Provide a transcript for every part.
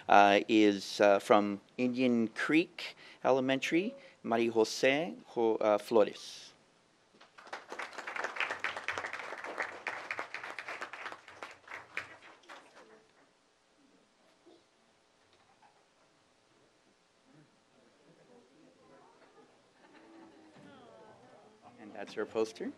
is from Indian Creek Elementary, Maria Jose Flores. And that's her poster.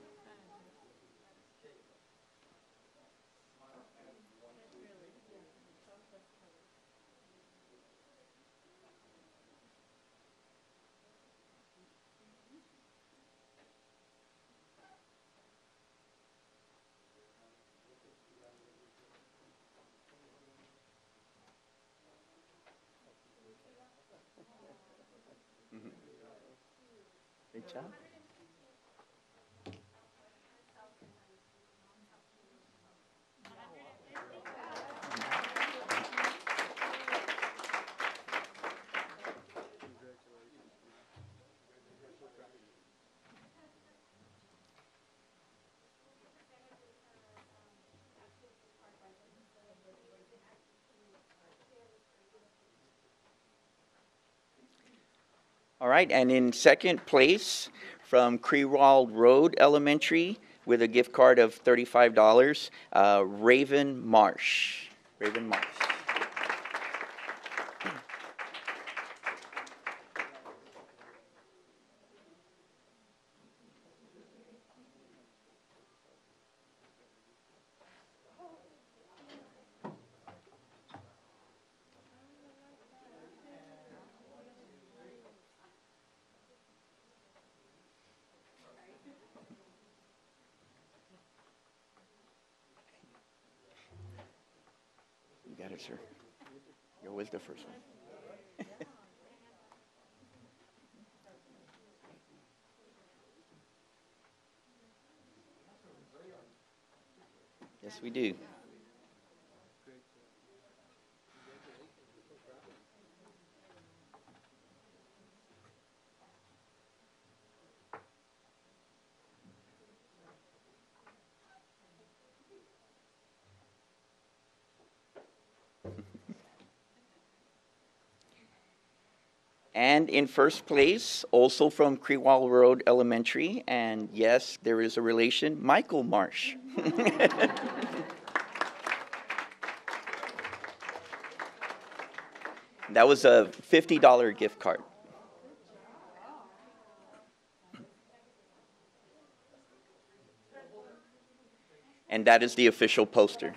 Great job. All right, and in second place from Creewald Road Elementary with a gift card of $35, Raven Marsh. Raven Marsh. You got it, sir. You're always the first one. Yes, we do. And in first place, also from Creewald Road Elementary, and yes, there is a relation, Michael Marsh. That was a $50 gift card. And that is the official poster.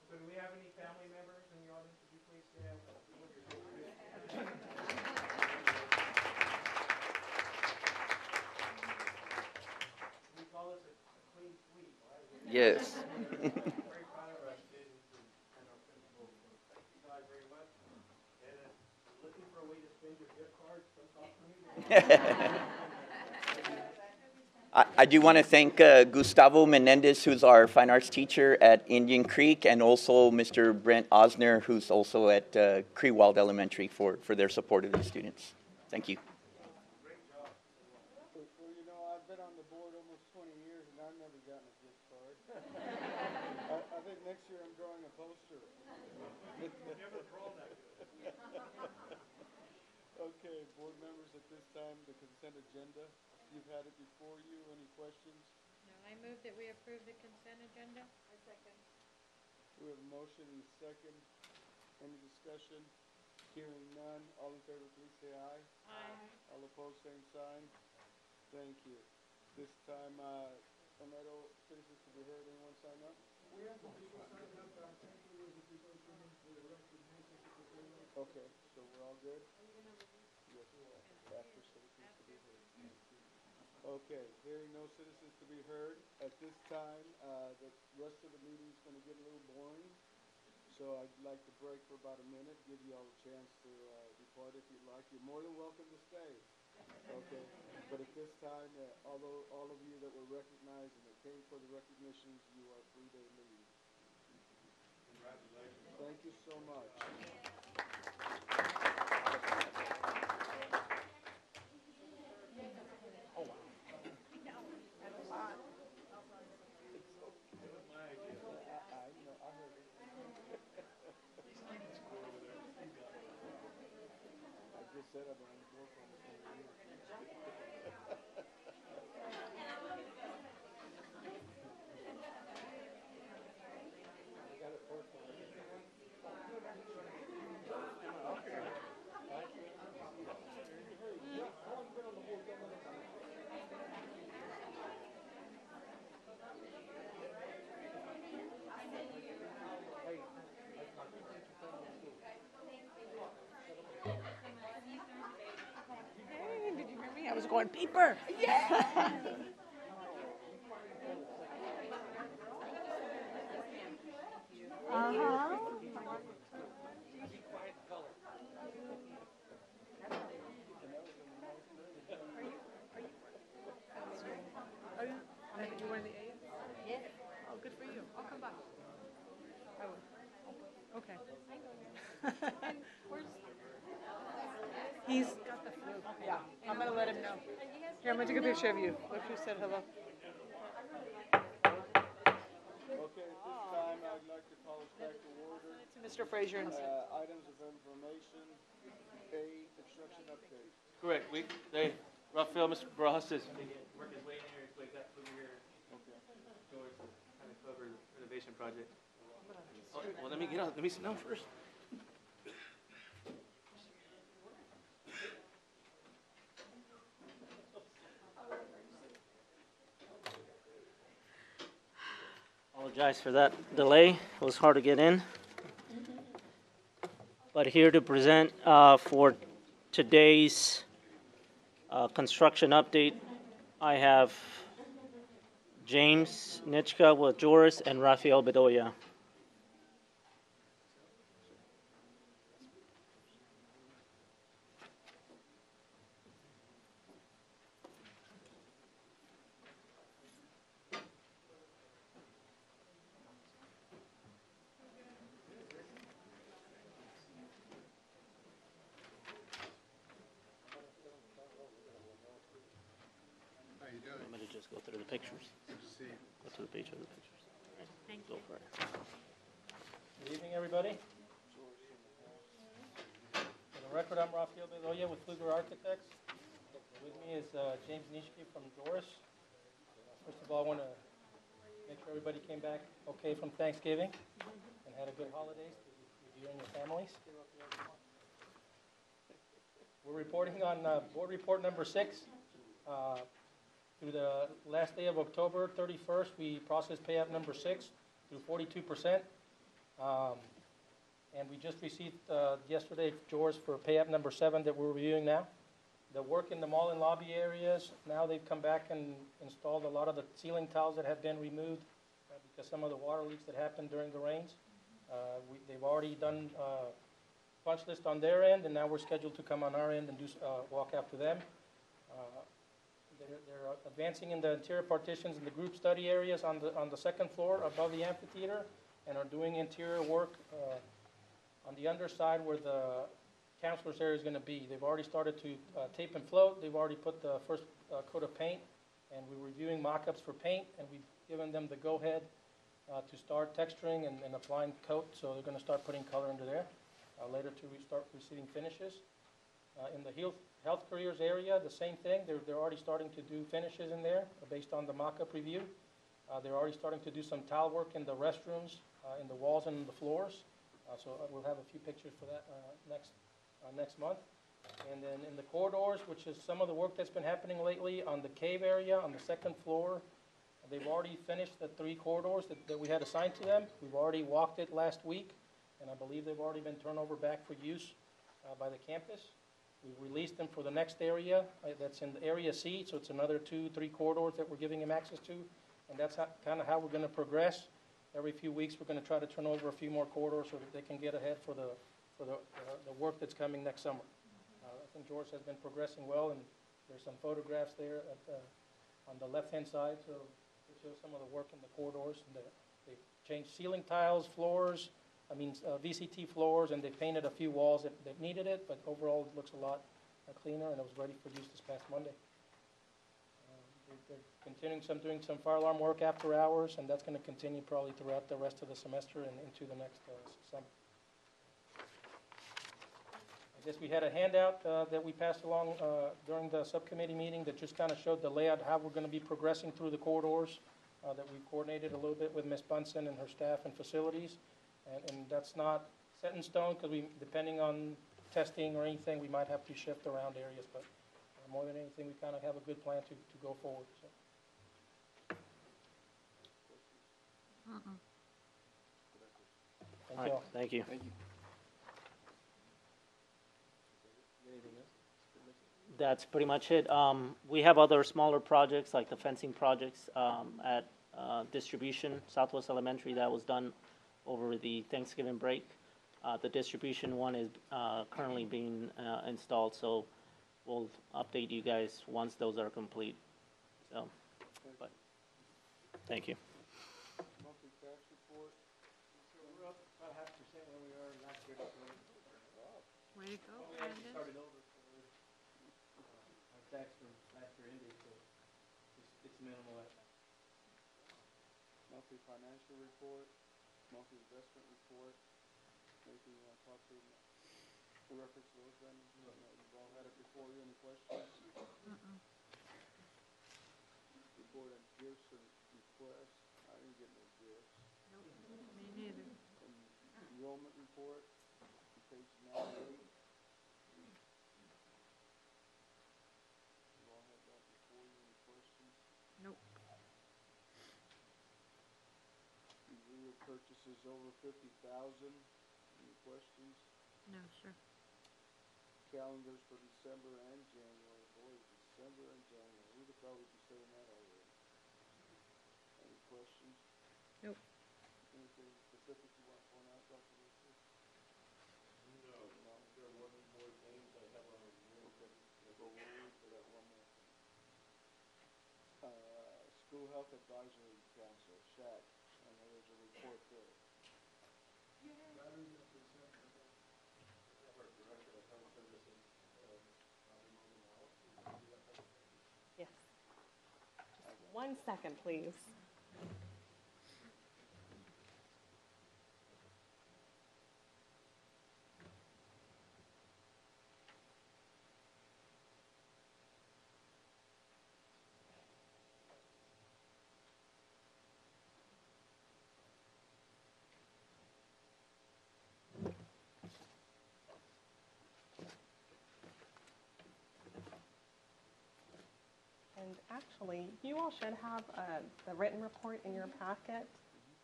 So do we have any family members in the audience? Would you please stand? We call this a clean sweep, right? Yes. Very proud of our students and our I do want to thank Gustavo Menendez, who's our fine arts teacher at Indian Creek, and also Mr. Brent Osner, who's also at Creewald Elementary, for their support of these students. Thank you. Well, you know, I've been on the board almost 20 years and I've never gotten a gift card. I think next year I'm drawing a poster. Never drawn that good. Okay, board members, at this time, the consent agenda. You've had it before you. Any questions? No, I move that we approve the consent agenda. I second. We have a motion and a second. Any discussion? Hearing none. All in favor, please say aye. Aye. All opposed, same sign. Thank you. This time, Palmetto citizens to be heard. Anyone sign up? We have some people signed up, but I think there was a people coming for the recognition to the board. Okay, so we're all good? Yes, after citizens to be heard. Okay, hearing no citizens to be heard, at this time, the rest of the meeting is gonna get a little boring. So I'd like to break for about a minute, give you all a chance to, depart if you'd like. You're more than welcome to stay. Okay, but at this time, although all of you that were recognized and that came for the recognitions, you are free to leave. Congratulations. Thank you so much. I just said I've been on the board for almost 20 years. I got it personally. Hey, did you hear me? I was going peeper. Yeah. Uh-huh. Are you wearing the A? Yes. Oh, good for you. I'll come by. I will. Okay. He's got the flu. Yeah, I'm gonna let him know. Here, I'm gonna take a picture of you. Look who said hello. Okay, at this time, I'd like to call us back to order. To Mr. Frazier and Items of information, A, construction update. Correct. Rafael, Mr. Barajas is work his way in here, so he got over here Okay. towards the kind of cover the renovation project. Oh, well, let me get out. Let me sit down first. Apologize for that delay. It was hard to get in. But here to present for today's construction update, I have James Nitschka with Joris and Rafael Bedoya. How you doing? I'm going to just go through the pictures. Good to see you. Go to the page of the pictures. Thank Go you. for it. Good evening, everybody. For the record, I'm Rafael Bedoya with Fluger Architects. With me is James Nishke from Doris. First of all, I want to make sure everybody came back okay from Thanksgiving and had a good holidays with you and your families. We're reporting on board report number 6. Through the last day of October 31st, we processed pay app number 6 through 42%. And we just received yesterday Joris for pay app number 7 that we're reviewing now. The work in the mall and lobby areas, now they've come back and installed a lot of the ceiling tiles that have been removed because some of the water leaks that happened during the rains. They've already done punch list on their end, and now we're scheduled to come on our end and do walk after them. They're advancing in the interior partitions in the group study areas on the second floor above the amphitheater, and are doing interior work on the underside where the counselors area is going to be. They've already started to tape and float. They've already put the first coat of paint, and we're reviewing mock-ups for paint, and we've given them the go-ahead to start texturing and applying coat, so they're going to start putting color into there later to start receiving finishes. In the health careers area, the same thing. They're already starting to do finishes in there based on the mock-up review. They're already starting to do some tile work in the restrooms, in the walls and the floors. So we'll have a few pictures for that next month. And then in the corridors, which is some of the work that's been happening lately on the cave area on the second floor, they've already finished the 3 corridors that we had assigned to them. We've already walked it last week, and I believe they've already been turned over back for use by the campus. We've released them for the next area that's in Area C, so it's another 2-3 corridors that we're giving them access to, and that's kind of how we're going to progress. Every few weeks, we're going to try to turn over a few more corridors so that they can get ahead for the work that's coming next summer. I think George has been progressing well, and there's some photographs there on the left-hand side, so it shows some of the work in the corridors. And they've changed ceiling tiles, floors, VCT floors, and they painted a few walls that needed it, but overall it looks a lot cleaner, and it was ready for use this past Monday. They're continuing doing some fire alarm work after hours, and that's going to continue probably throughout the rest of the semester and into the next summer. I guess we had a handout that we passed along during the subcommittee meeting that just kind of showed the layout, how we're going to be progressing through the corridors, that we coordinated a little bit with Ms. Bunsen and her staff and facilities. And that's not set in stone, because depending on testing or anything, we might have to shift around areas. But more than anything, we kind of have a good plan to go forward. So. Thank you all. Thank you. Thank you. That's pretty much it. We have other smaller projects like the fencing projects at distribution, Southwest Elementary, that was done over the Thanksgiving break. The distribution one is currently being installed, so we'll update you guys once those are complete. So, but thank you. Monthly tax report. So we're up about 0.5% where we are last year. Way to go, We actually Brandon. started over for our tax from last year ending, so it's minimal at that. Monthly financial report, monthly investment report. Anything you want to talk to in reference to those, Brandon? You've all had it before you. Any questions? Report on gifts and requests. I didn't get no gifts. Nope, me neither. And enrollment report, page 98. You all had that before you. Any questions? Nope. Real purchases over 50,000. Any questions? No, sir. Calendars for December and January. Boy, December and January. Who'd have thought we'd be saying that already? Any questions? Nope. Anything specific you want to point out, Dr. Lucio? No. There are one more things I have on review. Okay. So we'll wait for that one more thing. School Health Advisory Council, SHAC. I know there's a report there. Yes. Just 1 second, please. And actually, you all should have the written report in your packet.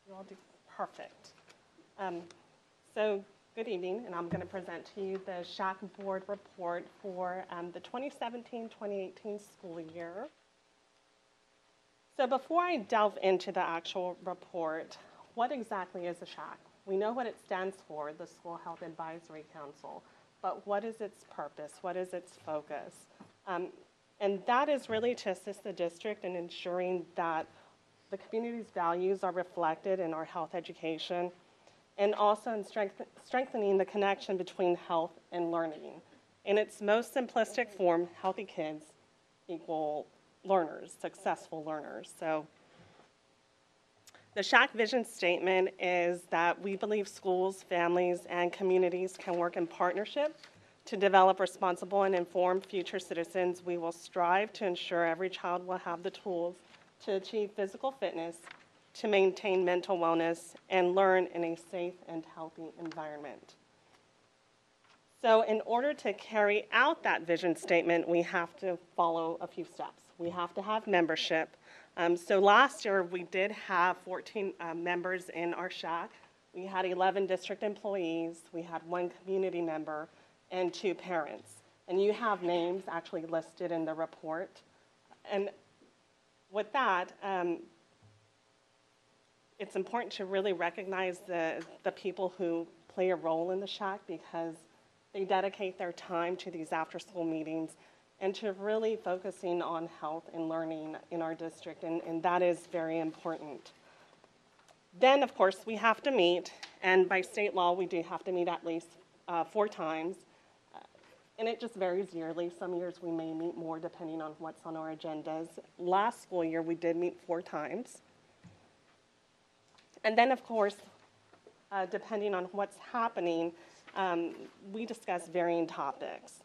You all do perfect. So good evening, and I'm going to present to you the SHAC Board report for the 2017-2018 school year. So before I delve into the actual report, what exactly is a SHAC? We know what it stands for, the School Health Advisory Council, but what is its purpose? What is its focus? And that is really to assist the district in ensuring that the community's values are reflected in our health education, and also in strengthening the connection between health and learning. In its most simplistic form, healthy kids equal learners, successful learners. So the SHAC vision statement is that we believe schools, families, and communities can work in partnership to develop responsible and informed future citizens. We will strive to ensure every child will have the tools to achieve physical fitness, to maintain mental wellness, and learn in a safe and healthy environment. So in order to carry out that vision statement, we have to follow a few steps. We have to have membership. So last year, we did have 14 members in our SHAC. We had 11 district employees. We had 1 community member and 2 parents. And you have names actually listed in the report. And with that, it's important to really recognize the people who play a role in the SHAC, because they dedicate their time to these after-school meetings and to really focusing on health and learning in our district, and that is very important. Then, of course, we have to meet, and by state law, we do have to meet at least 4 times, and it just varies yearly. Some years we may meet more depending on what's on our agendas. Last school year, we did meet 4 times. And then, of course, depending on what's happening, we discuss varying topics.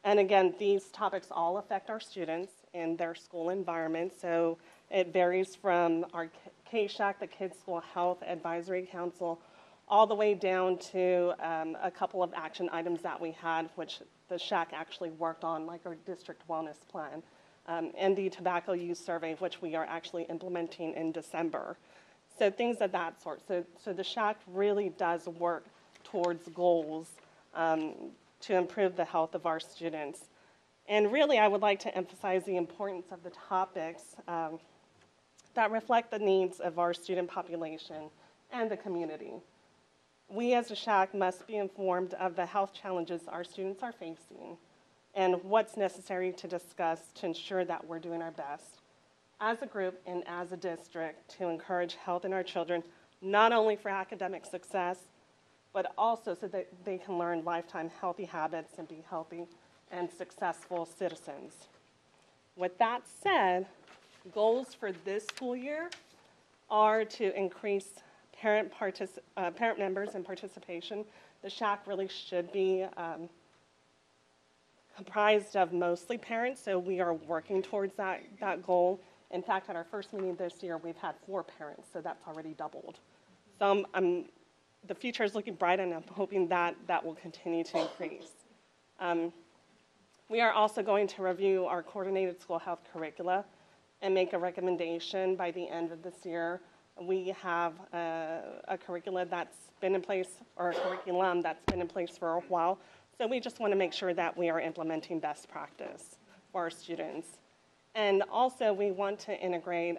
And again, these topics all affect our students in their school environment. So it varies from our KSHAC, the Kids School Health Advisory Council, all the way down to a couple of action items that we had, which the SHAC actually worked on, like our district wellness plan, and the tobacco use survey, which we are actually implementing in December. So things of that sort. So the SHAC really does work towards goals to improve the health of our students. And really, I would like to emphasize the importance of the topics that reflect the needs of our student population and the community. We as a SHAC must be informed of the health challenges our students are facing and what's necessary to discuss to ensure that we're doing our best as a group and as a district to encourage health in our children, not only for academic success, but also so that they can learn lifetime healthy habits and be healthy and successful citizens. With that said, goals for this school year are to increase parent members and participation. The SHAC really should be comprised of mostly parents, so we are working towards that goal. In fact, at our first meeting this year, we've had 4 parents, so that's already doubled. So the future is looking bright, and I'm hoping that will continue to increase. We are also going to review our coordinated school health curricula and make a recommendation by the end of this year. We have a curricula that's been in place, or a curriculum that's been in place for a while, so we just want to make sure that we are implementing best practice for our students. And also, we want to integrate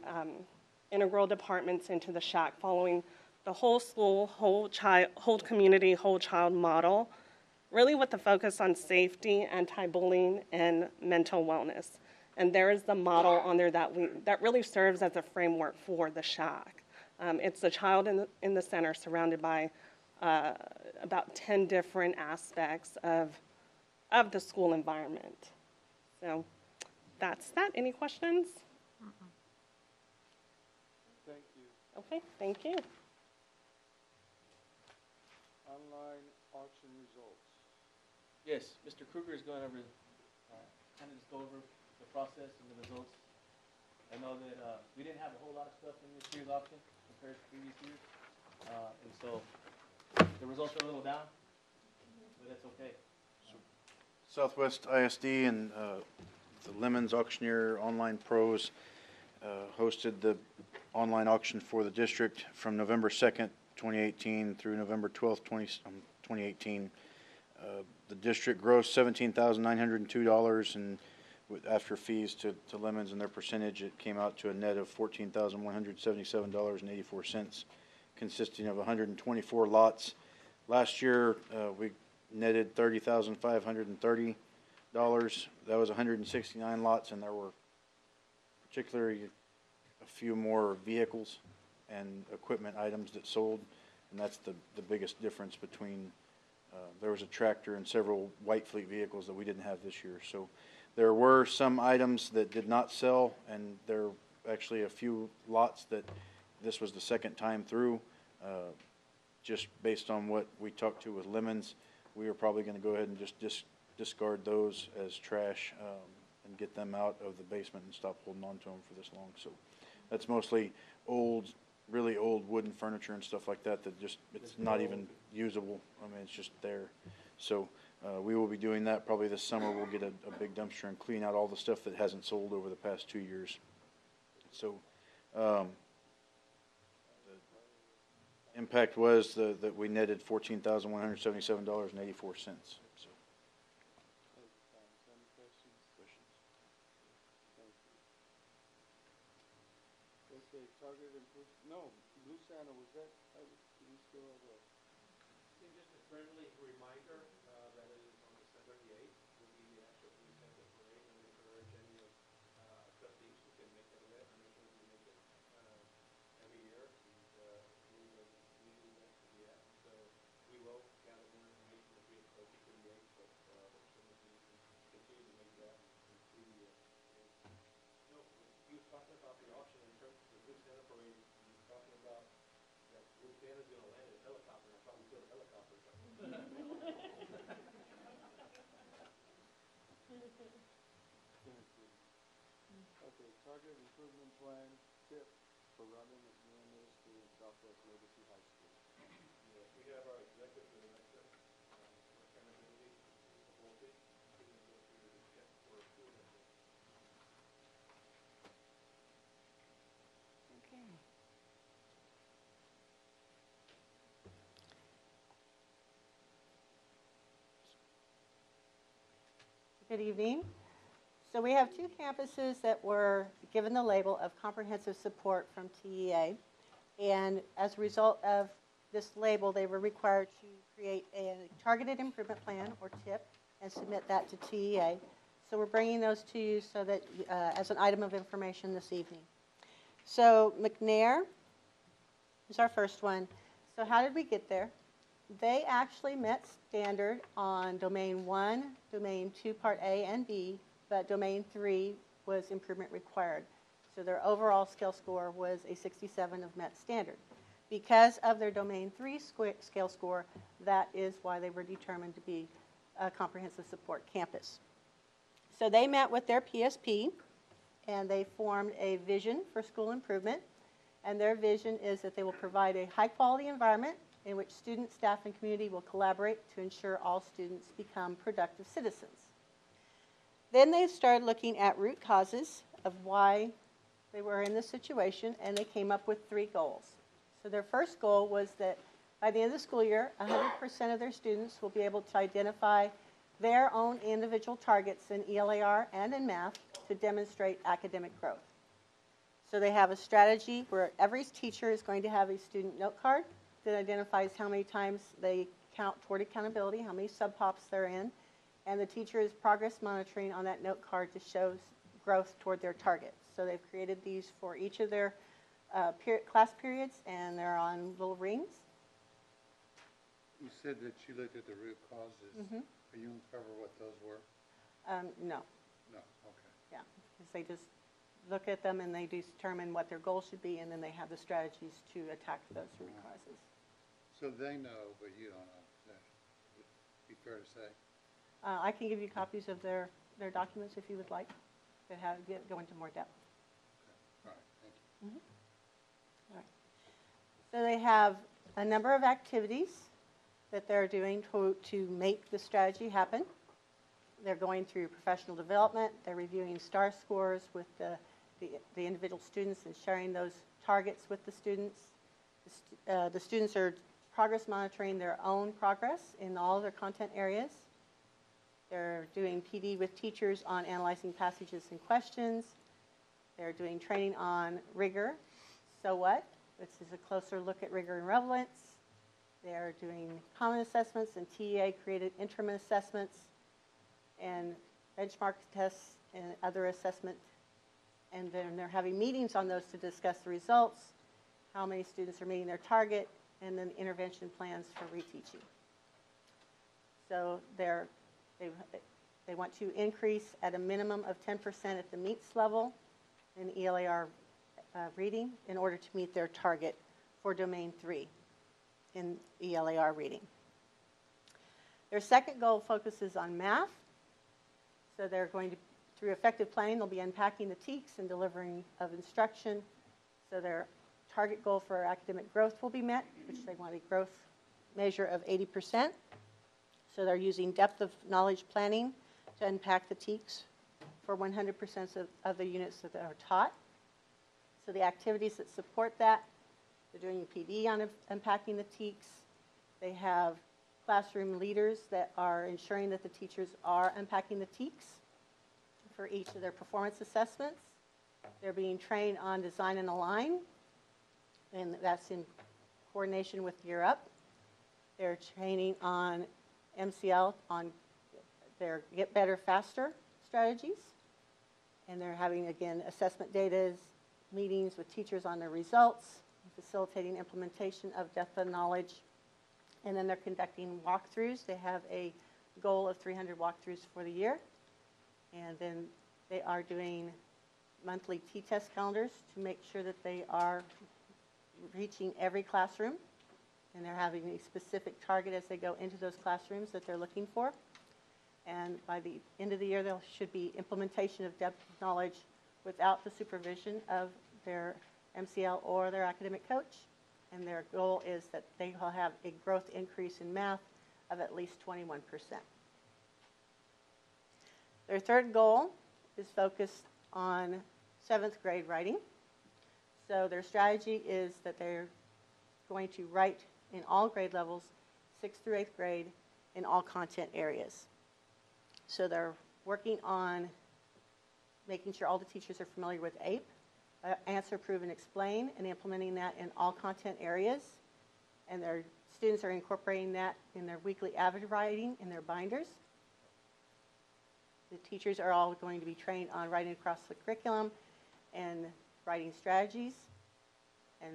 integral departments into the SHAC following the whole school, whole community, whole child model, really with the focus on safety, anti-bullying, and mental wellness. And there is the model on there that really serves as a framework for the SHAC. It's the child in the center, surrounded by about 10 different aspects of the school environment. So that's that. Any questions? Thank you. Okay, thank you. Online auction results. Yes, Mr. Kruger is going over, kind of just go over the process and the results. I know that we didn't have a whole lot of stuff in this year's auction compared to previous years, and so the results are a little down, but that's okay. Southwest ISD and the Lemons Auctioneer Online Pros hosted the online auction for the district from November 2nd, 2018 through November 12th, 2018. The district grossed $17,902, and after fees to Lemons and their percentage, it came out to a net of $14,177.84, consisting of 124 lots. Last year, we netted $30,530. That was 169 lots, and there were particularly a few more vehicles and equipment items that sold, and that's the biggest difference between, there was a tractor and several white fleet vehicles that we didn't have this year. So there were some items that did not sell, and there are actually a few lots that this was the second time through. Just based on what we talked to with Lemons, we are probably going to go ahead and just discard those as trash and get them out of the basement and stop holding on to them for this long. So that's mostly old, really old wooden furniture and stuff like that that just, it's not even usable. I mean, it's just there. So we will be doing that probably this summer. We'll get a big dumpster and clean out all the stuff that hasn't sold over the past 2 years. So the impact was that we netted $14,177.84. So. Any questions? Thank you. Okay, targeted improvement, no, Blue Santa, was that, do we still have a? Just a friendly reminder that it is on December the 8th will be the actual Blue Santa parade, and we encourage any of trustees who can make it away. I'm sure we make it every year. It's really a neat event to be at. So we will gather more information as we approach to the 8th, but some of you can continue to make that and see the. No, he was talking about the auction in terms of the Blue Santa parade. He was talking about that Blue Santa's going to land in a helicopter. I thought we built a helicopter or something. Okay, target improvement plan, tip for running at New Middle School and Southwest Legacy High School. Yes, we have our executive director, Kennedy, Volpe. He's going to go through the tip for improvement. Okay. Good evening. So we have two campuses that were given the label of comprehensive support from TEA. And as a result of this label, they were required to create a targeted improvement plan, or TIP, and submit that to TEA. So we're bringing those to you so that as an item of information this evening. So McNair is our first one. So how did we get there? They actually met standard on Domain 1, Domain 2, Part A and B, but Domain 3 was improvement required. So their overall scale score was a 67 of met standard. Because of their Domain 3 scale score, that is why they were determined to be a comprehensive support campus. So they met with their PSP, and they formed a vision for school improvement. And their vision is that they will provide a high-quality environment in which students, staff, and community will collaborate to ensure all students become productive citizens. Then they started looking at root causes of why they were in this situation, and they came up with 3 goals. So their first goal was that by the end of the school year, 100% of their students will be able to identify their own individual targets in ELAR and in math to demonstrate academic growth. So they have a strategy where every teacher is going to have a student note card that identifies how many times they count toward accountability, how many sub-pops they're in, and the teacher is progress monitoring on that note card to show growth toward their target. So they've created these for each of their class periods, and they're on little rings. You said that you looked at the root causes. Mm-hmm. Are you going to cover what those were? No. No, okay. Yeah, because they just look at them and they determine what their goals should be, and then they have the strategies to attack those root causes. So they know, but you don't know. Is that would be fair to say? I can give you copies of their documents if you would like, that go into more depth. Okay. All right, thank you. Mm-hmm. All right. So they have a number of activities that they're doing to make the strategy happen. They're going through professional development. They're reviewing STAR scores with the individual students and sharing those targets with the students. The students are progress monitoring their own progress in all of their content areas. They're doing PD with teachers on analyzing passages and questions. They're doing training on rigor. So what? which is a closer look at rigor and relevance. They are doing common assessments and TEA created interim assessments and benchmark tests and other assessment. And then they're having meetings on those to discuss the results, how many students are meeting their target, and then intervention plans for reteaching. So they want to increase at a minimum of 10% at the MEETS level in ELAR reading in order to meet their target for Domain 3 in ELAR reading. Their second goal focuses on math. So they're going to, through effective planning, they'll be unpacking the TEKS and delivering of instruction. So their target goal for academic growth will be met, which they want a growth measure of 80%. So they're using depth of knowledge planning to unpack the TEKS for 100% of the units that are taught. So the activities that support that, they're doing PD on unpacking the TEKS. They have classroom leaders that are ensuring that the teachers are unpacking the TEKS for each of their performance assessments. They're being trained on design and align, and that's in coordination with Gear Up. They're training on MCL on their Get Better Faster strategies. And they're having, again, assessment data meetings with teachers on their results, facilitating implementation of depth of knowledge. And then they're conducting walkthroughs. They have a goal of 300 walkthroughs for the year. And then they are doing monthly T-test calendars to make sure that they are reaching every classroom. And they're having a specific target as they go into those classrooms that they're looking for. And by the end of the year, there should be implementation of depth of knowledge without the supervision of their MCL or their academic coach. And their goal is that they will have a growth increase in math of at least 21%. Their third goal is focused on 7th grade writing. So their strategy is that they're going to write in all grade levels, 6th through 8th grade, in all content areas. So they're working on making sure all the teachers are familiar with APE, Answer, Prove, and Explain, and implementing that in all content areas. And their students are incorporating that in their weekly avid writing in their binders. The teachers are all going to be trained on writing across the curriculum and writing strategies and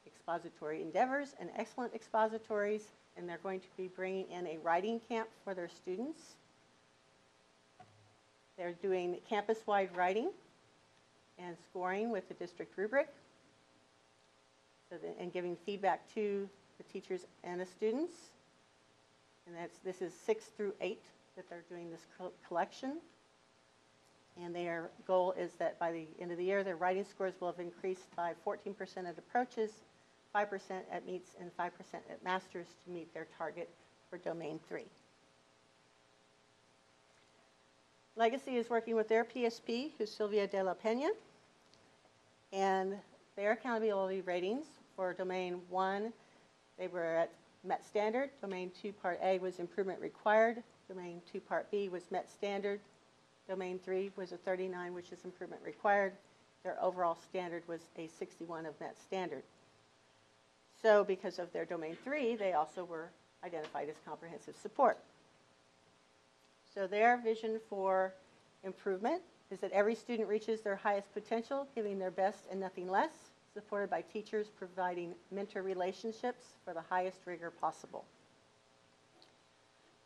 expository endeavors and excellent expositories. And they're going to be bringing in a writing camp for their students. They're doing campus-wide writing and scoring with the district rubric, and giving feedback to the teachers and the students. And this is 6 through 8 that they're doing this collection. And their goal is that by the end of the year, their writing scores will have increased by 14% at approaches, 5% at meets, and 5% at masters to meet their target for Domain 3. Legacy is working with their PSP, who's Sylvia de la Pena, and their accountability ratings for Domain 1, they were at Met Standard. Domain 2, Part A was Improvement Required. Domain 2, Part B was Met Standard. Domain 3 was a 39, which is Improvement Required. Their overall standard was a 61 of Met Standard. So because of their Domain 3, they also were identified as comprehensive support. So their vision for improvement is that every student reaches their highest potential, giving their best and nothing less, supported by teachers providing mentor relationships for the highest rigor possible.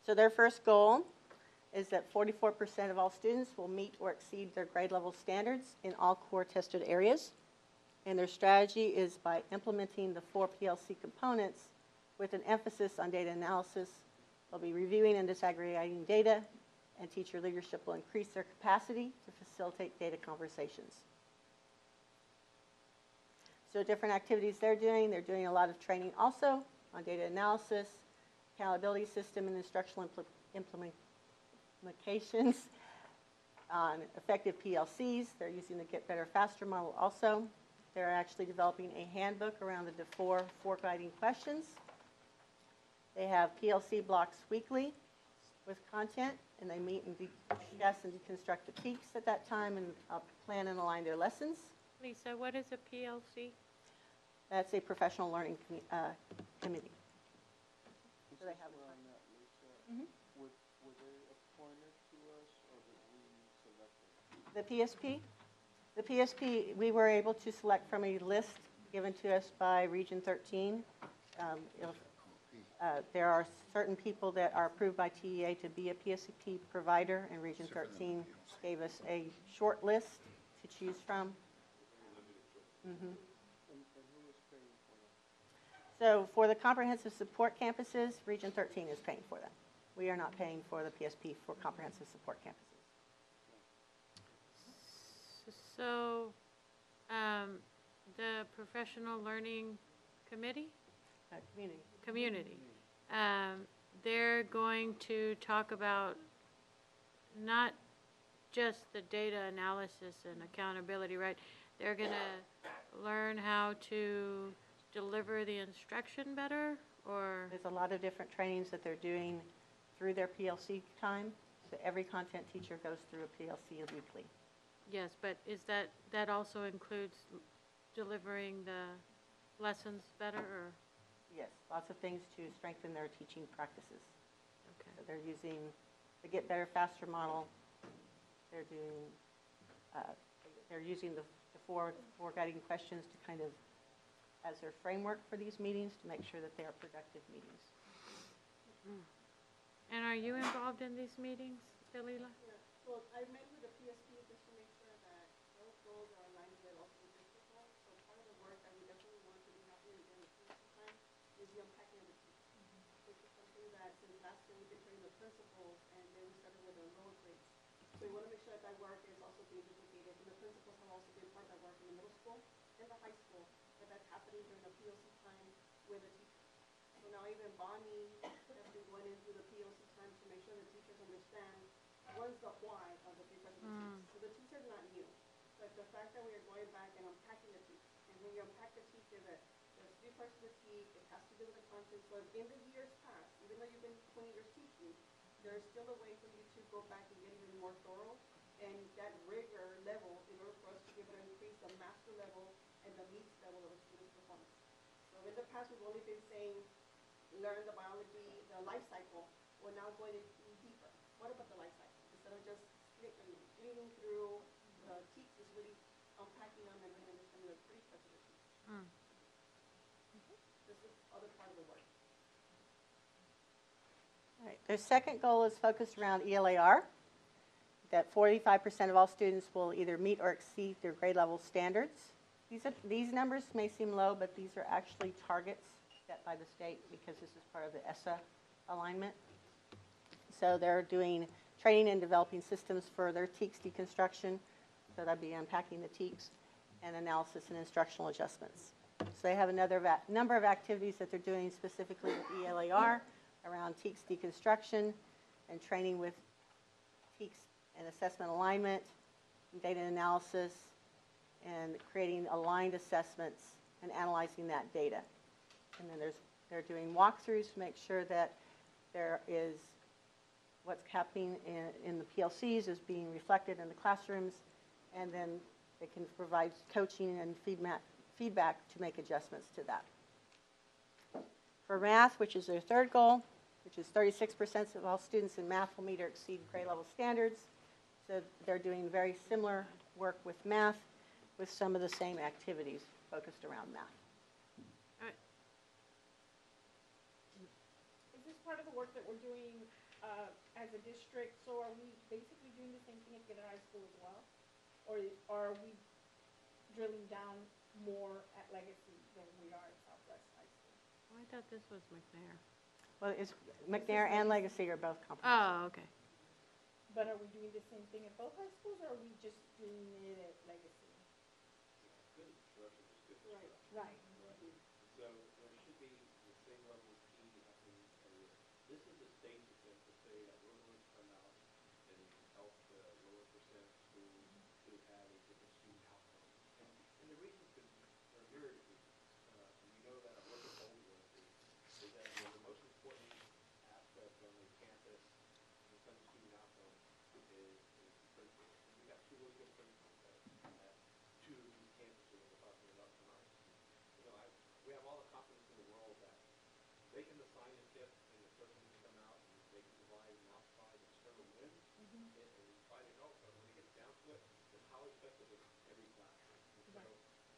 So their first goal is that 44% of all students will meet or exceed their grade level standards in all core tested areas. And their strategy is by implementing the 4 PLC components with an emphasis on data analysis. They'll be reviewing and disaggregating data, and teacher leadership will increase their capacity to facilitate data conversations. So different activities they're doing a lot of training also on data analysis, accountability system and instructional implications, on effective PLCs. They're using the Get Better Faster model also. They're actually developing a handbook around the four guiding questions. They have PLC blocks weekly with content, and they meet and discuss and deconstruct the TEKS at that time and plan and align their lessons. Lisa, what is a PLC? That's a professional learning committee. So they have Since we're on that, Lisa, Mhm. were they appointed to us, or did we select them? The PSP? The PSP, we were able to select from a list given to us by Region 13. There are certain people that are approved by TEA to be a PSP provider, and Region 13 gave us a short list to choose from. Mhm. And who is paying for them? So for the comprehensive support campuses, Region 13 is paying for them. We are not paying for the PSP for comprehensive support campuses. So, the professional learning committee, community, they're going to talk about not just the data analysis and accountability, right? They're gonna learn how to deliver the instruction better, or? There's a lot of different trainings that they're doing through their PLC time. So every content teacher goes through a PLC weekly. Yes, but is that also includes delivering the lessons better, or? Yes, lots of things to strengthen their teaching practices. Okay. So they're using the Get Better Faster model. They're doing, they're using the four guiding questions to kind of, as their framework for these meetings, to make sure that they are productive meetings. And are you involved in these meetings, Delila? Yeah, well, I met with the PSP just to make sure that those goals are aligned with also the district goals. So part of the work that we definitely want to be happening during the PSP time is the unpacking of the teams. This is something that since last year we've been training the principals, and then we started with the lower grades. So we want to make sure that that work is also being duplicated, and the principals have also been part of that work in the middle school and the high school, but that's happening during the POC time with the teachers. So now even Bonnie has been going in through the POC time to make sure the teachers understand what's the why of the three presidents. So the teacher is not new, but the fact that we are going back and unpacking the teach, and when you unpack the teacher, that there's three parts of the teach, it has to do with the content. So if in the years past, even though you've been 20 years teaching, there is still a way for you to go back and get even more thorough, and that rigor level in order for us to be able to increase the master level and the meets level of a student's performance. So in the past, we've only been saying, learn the biology, the life cycle. We're now going deeper. What about the life cycle? Instead of just reading through the teach, is really unpacking them and really understanding the three parts of the teach. This is other part of the work. All right. Their second goal is focused around ELAR, that 45% of all students will either meet or exceed their grade level standards. These numbers may seem low, but these are actually targets set by the state because this is part of the ESSA alignment. So they're doing training and developing systems for their TEKS deconstruction, so that'd be unpacking the TEKS, and analysis and instructional adjustments. So they have another number of activities that they're doing specifically with ELAR around TEKS deconstruction and training with TEKS and assessment alignment, data analysis, and creating aligned assessments and analyzing that data. And then they're doing walkthroughs to make sure that there is what's happening in the PLCs is being reflected in the classrooms, and then they can provide coaching and feedback to make adjustments to that. For math, which is their third goal, which is 36% of all students in math will meet or exceed grade level standards. So they're doing very similar work with math with some of the same activities focused around math. Is this part of the work that we're doing as a district? So are we basically doing the same thing at Get High School as well? Or are we drilling down more at Legacy than we are at Southwest High School? Oh, I thought this was McNair. Well, McNair and Legacy are both comprehensive. Oh, okay. But are we doing the same thing at both high schools, or are we just doing it at Legacy? Good instruction is good Right, instruction. right. So there should be the same level of P happening everywhere. This is a stage attempt to say that we're going to come out and help the lower percent schools to have a different student outcome. And the reasons could be, there are myriad of reasons. And we know that a work at Holdworth is that the most important aspect on a campus when it comes to student outcome is the principal. And we got two really good principals at two of these campuses that we're talking about tonight. You know,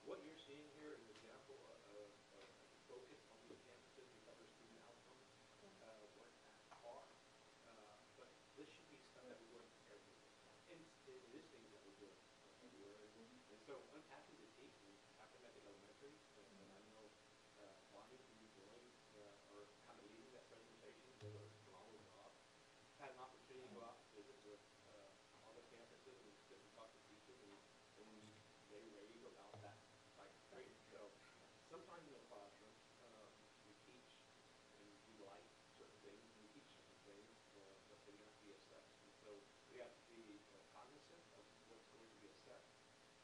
what you're seeing here is an example of the focus on these campuses because their student outcomes weren't at par. But this should be stuff that we're doing everywhere. And it is things that we're doing everywhere. And so unpacking the teach and Appomattox Elementary, and I know Bonnie, who joined or kind of leading that presentation, did a phenomenal job. Had an opportunity to go out and visit with all the campuses and sit and talk to teachers, and they rave about that type of training. So sometimes in the classroom, we teach and we like certain things, and we teach certain things, but they have to be assessed. And so we have to be cognizant of what's going to be assessed.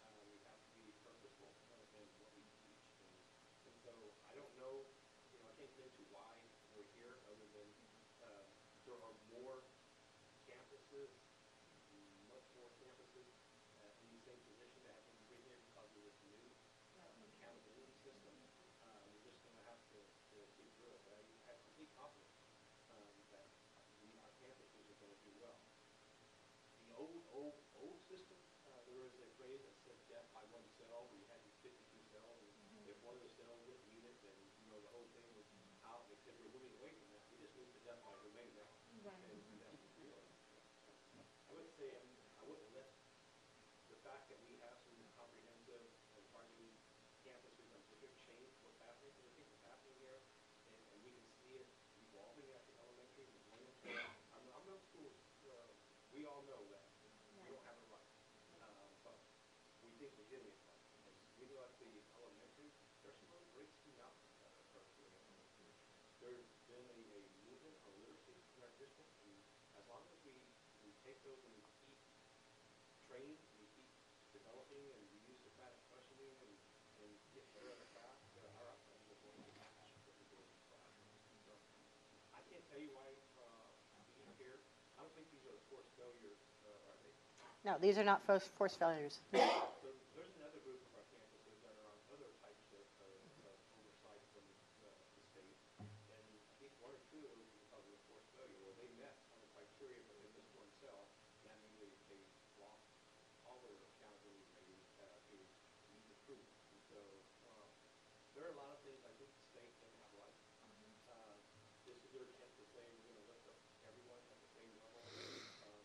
We have to be purposeful in what we teach. And so I don't know, I can't get into why we're here other than there are more campuses, much more campuses in the same position that have been here because of this new accountability system. We're just going to have to get through it. But I have complete confidence that our campuses are going to do well. The old system, there was a phrase that said death by one cell, where you had these 52 cells, and if one of the cells didn't need it, then the whole thing was out. They said we're moving away from that. We just moved to death by domain now. And that's real. I would say I wouldn't let the fact that we have some comprehensive and targeted campuses on district change what's happening, because I think what's happening here, and we can see it evolving at the elementary, and going into our middle schools. We all know that we don't have it right, but we think we're getting it right. And we know at the elementary, there's some really great student outcomes that are occurring in elementary. There's been a movement on literacy in our district, and as long as we take those and we keep training, we keep developing, and we use systematic questioning and get better at our craft, our outcomes are going to match what we're doing in the classroom. So I can't tell you why these are here. I don't think these are the forced failures, are they? No, these are not forced failures. So there's another group of our campuses that are on other types of oversight from the state, and I think one or two of those because of the forced failure, where they met on the criteria, but they missed one cell, and that means they lost all their accountability ratings to need improvement. And so there are a lot of things I think the state doesn't have right. This is their attempt to say we're going to lift up everyone at the same level, and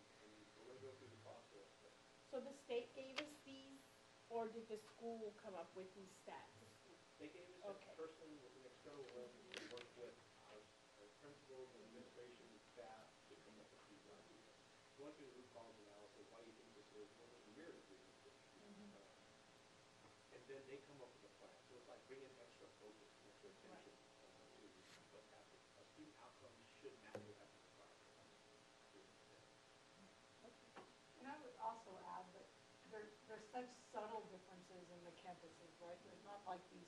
we're going to go through the process. But So the state gave us these, or did the school come up with these stats? they gave us a person with an external lens to work with our principals and administration and staff to come up with these ideas. Going through the root cause analysis, why do you think this is? Well, there's a myriad of reasons. And then they come up with a plan. So it's like bringing extra focus and extra attention to what's happening. A student outcome should match what happens in the classroom. And I would also add that there's such subtle differences in the campuses, right? There's not like these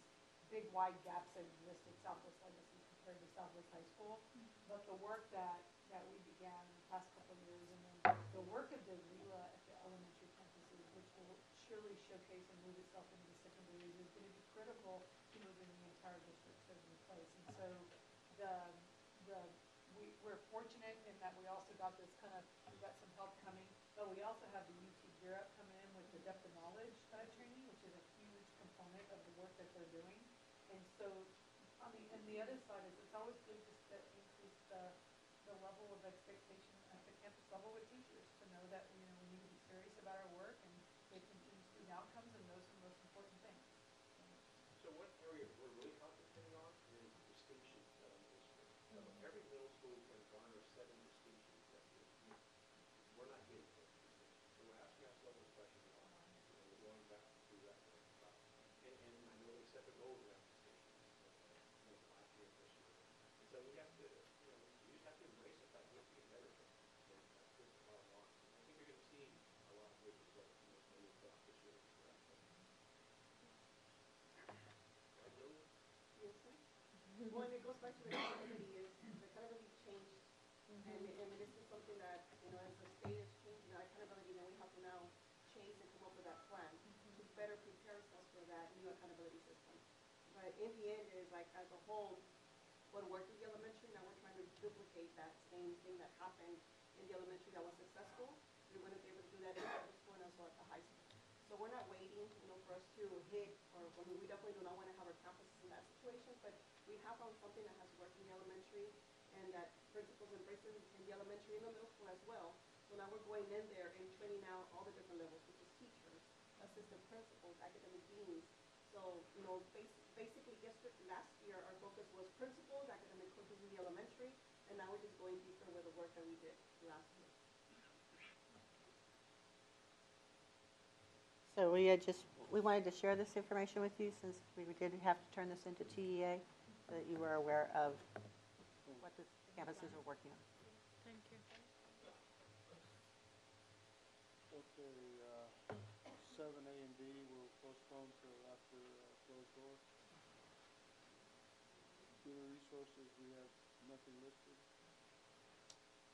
big wide gaps that exist at Southwest Legacy compared to Southwest High School. But the work that we began in the past couple of years, and then the work of the RELA at the elementary campuses, which will surely showcase and move itself into the secondaries, is going to be critical to moving the entire district to a new place. And so we're fortunate in that we also got this we got some help coming, but we also have the UT Gear Up coming in with the depth of knowledge training, which is a huge component of the work that they're doing. And so and the other side is it's always good just to increase the level of expectation at the campus level with teachers to know that we need to be serious about our work and pay attention to student outcomes, and those are the most important things. So one area we're really concentrating on is distinction in elementary school. So every middle school is going to garner 7 distinctions that year. We're not getting those distinctions. So we're asking ourselves the question why. We're going back to that point. And I know they set the goals around distinction last year and this year. And so we have to, we just have to embrace the fact we have to get better at it. And that's just the bottom line. And I think you're going to see a lot of good results when we put out this year. Right, Julia? Yes, sir. Well, and it goes back to the accountability. The accountability changed, and this is something that as the state is changing, our accountability, we have to now change and come up with that plan to better prepare ourselves for that new accountability system. But in the end, is like as a whole, what worked in the elementary, now we're trying to duplicate that same thing that happened in the elementary that was successful. We want to be able to do that in the middle school and as well at the high school. So we're not waiting, for us to hit or I mean, we definitely do not want to have our campuses in that situation, but we have found something that has worked in the elementary and that principals embrace it in the elementary and the middle school as well. So now we're going in there and training out all the different levels, which is teachers, assistant principals, academic deans. So, you know, basically last year, our focus was principals, academic coaches in the elementary, and now we're just going deeper with the work that we did last year. So we wanted to share this information with you since we did have to turn this into TEA, so that you were aware of what the campuses are working on. Thank you. Okay, 7A and B will postpone till after closed door. Human resources, we have nothing listed.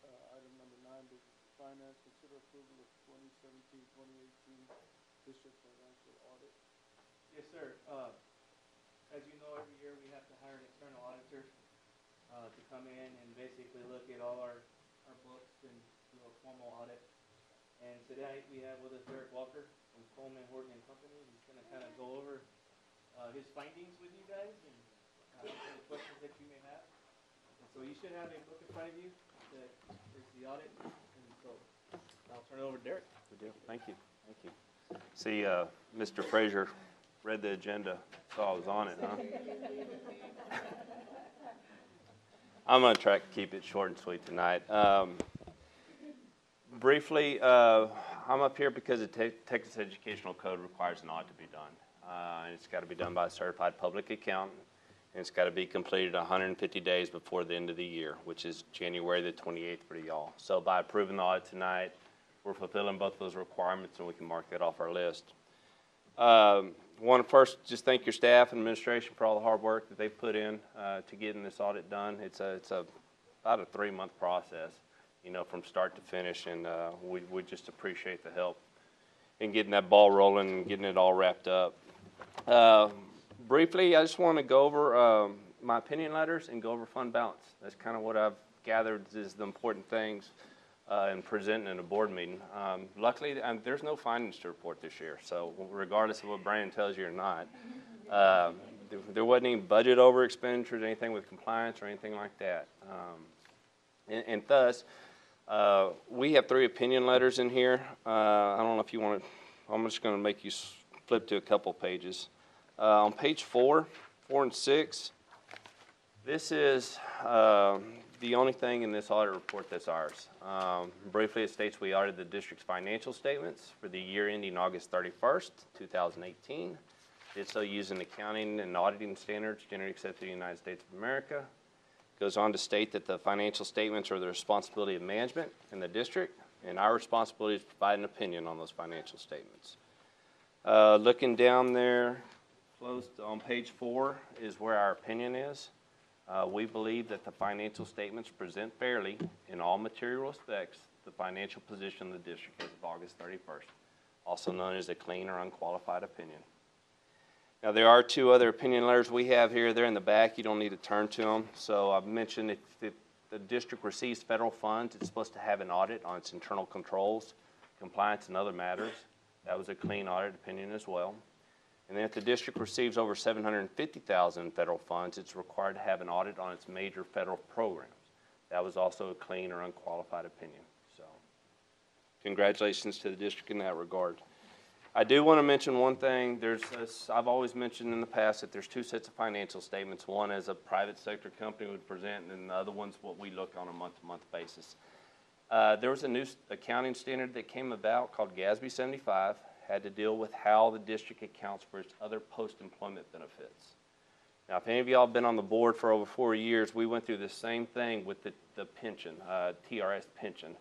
Item number 9, business and finance, consider approval of 2017-2018 district financial audit. Yes, sir. As you know, every year we have to hire an external auditor to come in and basically look at all our books and do a formal audit. And tonight we have with us Derek Walker from Coleman, Horton and Company. He's going to kind of go over his findings with you guys and answer any questions that you may have. And so you should have a book in front of you that is the audit. And so I'll turn it over to Derek. Good deal. Thank you. Thank you. See, Mr. Frazier read the agenda, so I was on it, huh? I'm going to try to keep it short and sweet tonight. Briefly, I'm up here because the Texas Educational Code requires an audit to be done. And it's got to be done by a certified public accountant, and it's got to be completed 150 days before the end of the year, which is January the 28th for y'all. So by approving the audit tonight, we're fulfilling both those requirements, and we can mark that off our list. I want to first just thank your staff and administration for all the hard work that they've put in to getting this audit done. It's about a 3-month process, you know, from start to finish, and we just appreciate the help in getting that ball rolling and getting it all wrapped up. Briefly, I just want to go over my opinion letters and go over fund balance. That's kind of what I've gathered is the important things and presenting in a board meeting. Luckily, there's no findings to report this year, so regardless of what Brandon tells you or not, there wasn't any budget over expenditures, anything with compliance or anything like that. And thus, we have 3 opinion letters in here. I don't know if you want to, I'm just going to make you flip to a couple pages. On page 4 and 6, this is the only thing in this audit report that's ours. Briefly, it states we audited the district's financial statements for the year ending August 31st, 2018. Did so using accounting and auditing standards generally accepted in the United States of America. Goes on to state that the financial statements are the responsibility of management in the district, and our responsibility is to provide an opinion on those financial statements. Looking down there, close on page 4 is where our opinion is. We believe that the financial statements present fairly in all material respects the financial position of the district as of August 31st, also known as a clean or unqualified opinion. Now, there are 2 other opinion letters we have here. They're in the back. You don't need to turn to them. So I've mentioned if the district receives federal funds, it's supposed to have an audit on its internal controls, compliance, and other matters. That was a clean audit opinion as well. And then if the district receives over $750,000 in federal funds, it's required to have an audit on its major federal programs. That was also a clean or unqualified opinion. So congratulations to the district in that regard. I do want to mention one thing. I've always mentioned in the past that there's 2 sets of financial statements. One as a private sector company would present, and the other one's what we look on a month-to-month basis. There was a new accounting standard that came about called GASB 75. Had to deal with how the district accounts for its other post-employment benefits. Now, if any of y'all have been on the board for over 4 years, we went through the same thing with the pension, TRS pension,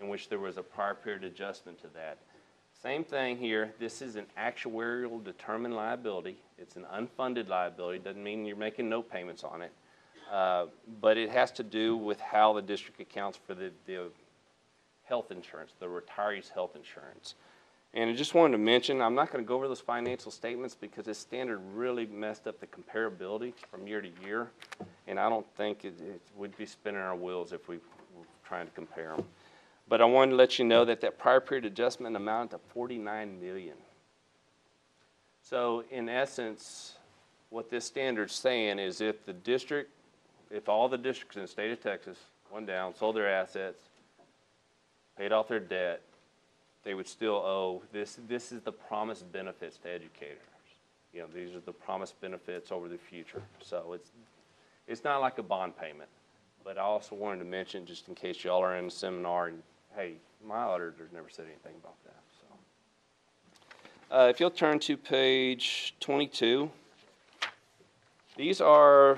in which there was a prior period adjustment to that. Same thing here. This is an actuarial determined liability. It's an unfunded liability. Doesn't mean you're making no payments on it. But it has to do with how the district accounts for the health insurance, the retirees' health insurance. And I just wanted to mention, I'm not going to go over those financial statements because this standard really messed up the comparability from year to year. And I don't think we'd be spinning our wheels if we were trying to compare them. But I wanted to let you know that prior period adjustment amounted to $49 million. So in essence, what this standard's saying is if all the districts in the state of Texas went down, sold their assets, paid off their debt, they would still owe, this is the promised benefits to educators. You know, these are the promised benefits over the future. So it's not like a bond payment. But I also wanted to mention, just in case y'all are in a seminar, and hey, my auditor's never said anything about that. So, if you'll turn to page 22, these are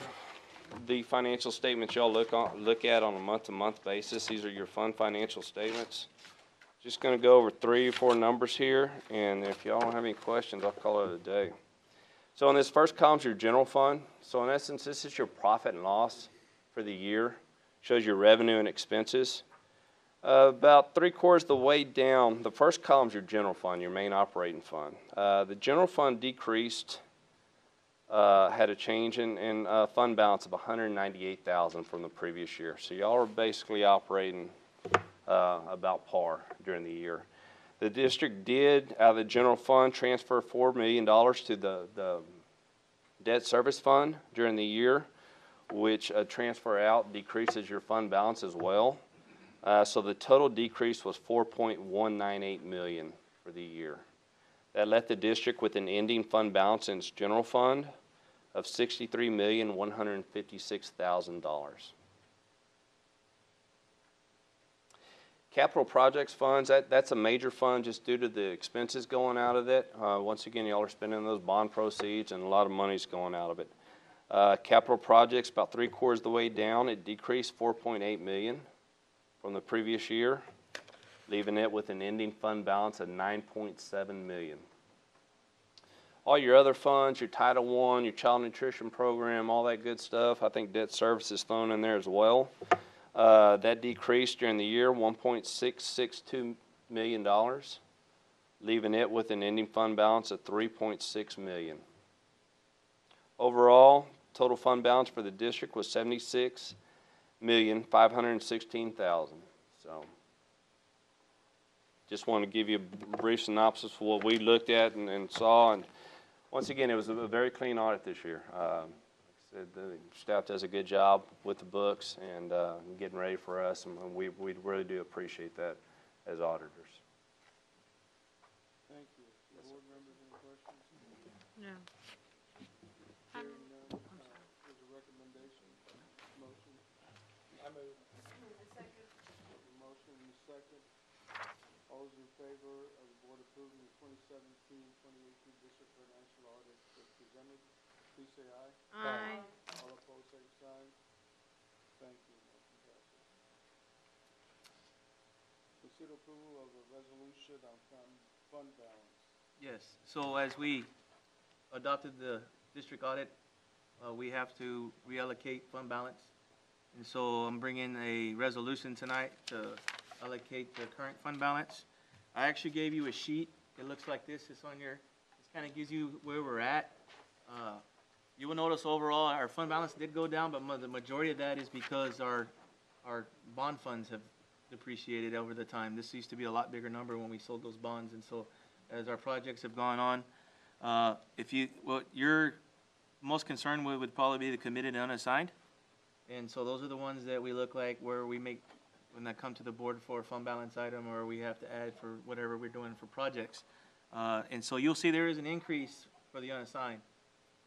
the financial statements y'all look at on a month-to-month basis. These are your fund financial statements. Just going to go over 3 or 4 numbers here, and if y'all don't have any questions, I'll call it a day. So in this first column is your general fund. So in essence, this is your profit and loss for the year. Shows your revenue and expenses. About 3/4 of the way down, the first column is your general fund, your main operating fund. The general fund decreased, had a change in fund balance of $198,000 from the previous year. So y'all are basically operating about par during the year. The district did, out of the general fund, transfer $4 million to the debt service fund during the year, which a transfer out decreases your fund balance as well. So the total decrease was $4.198 million for the year. That left the district with an ending fund balance in its general fund of $63,156,000. Capital projects funds, that's a major fund just due to the expenses going out of it. Once again, y'all are spending those bond proceeds and a lot of money's going out of it. Capital projects, about 3/4 of the way down, it decreased $4.8 million from the previous year, leaving it with an ending fund balance of $9.7 million. All your other funds, your Title I, your child nutrition program, all that good stuff, I think debt service is thrown in there as well. That decreased during the year, $1.662 million, leaving it with an ending fund balance of $3.6 million. Overall, total fund balance for the district was $76,516,000. So, just want to give you a brief synopsis of what we looked at and saw. And once again, it was a very clean audit this year. The staff does a good job with the books and getting ready for us, and we really do appreciate that as auditors. Thank you. Board members, any questions? No. Hearing none, there's a recommendation, motion. I move. A motion and a second. All those in favor of the board approving the 2017-2018 district financial audit as presented, please say aye. Aye. All opposed, same sign. Thank you. Motion passes. Consider approval of a resolution on fund balance. Yes, so as we adopted the district audit, we have to reallocate fund balance. And so I'm bringing a resolution tonight to allocate the current fund balance. I actually gave you a sheet. It looks like this. It's on your, this kind of gives you where we're at. You will notice overall our fund balance did go down, but the majority of that is because our bond funds have depreciated over the time. This used to be a lot bigger number when we sold those bonds, and so as our projects have gone on, what you're most concerned with would probably be the committed and unassigned, and so those are the ones that we look like where we make when they come to the board for a fund balance item, or we have to add for whatever we're doing for projects, and so you'll see there is an increase for the unassigned.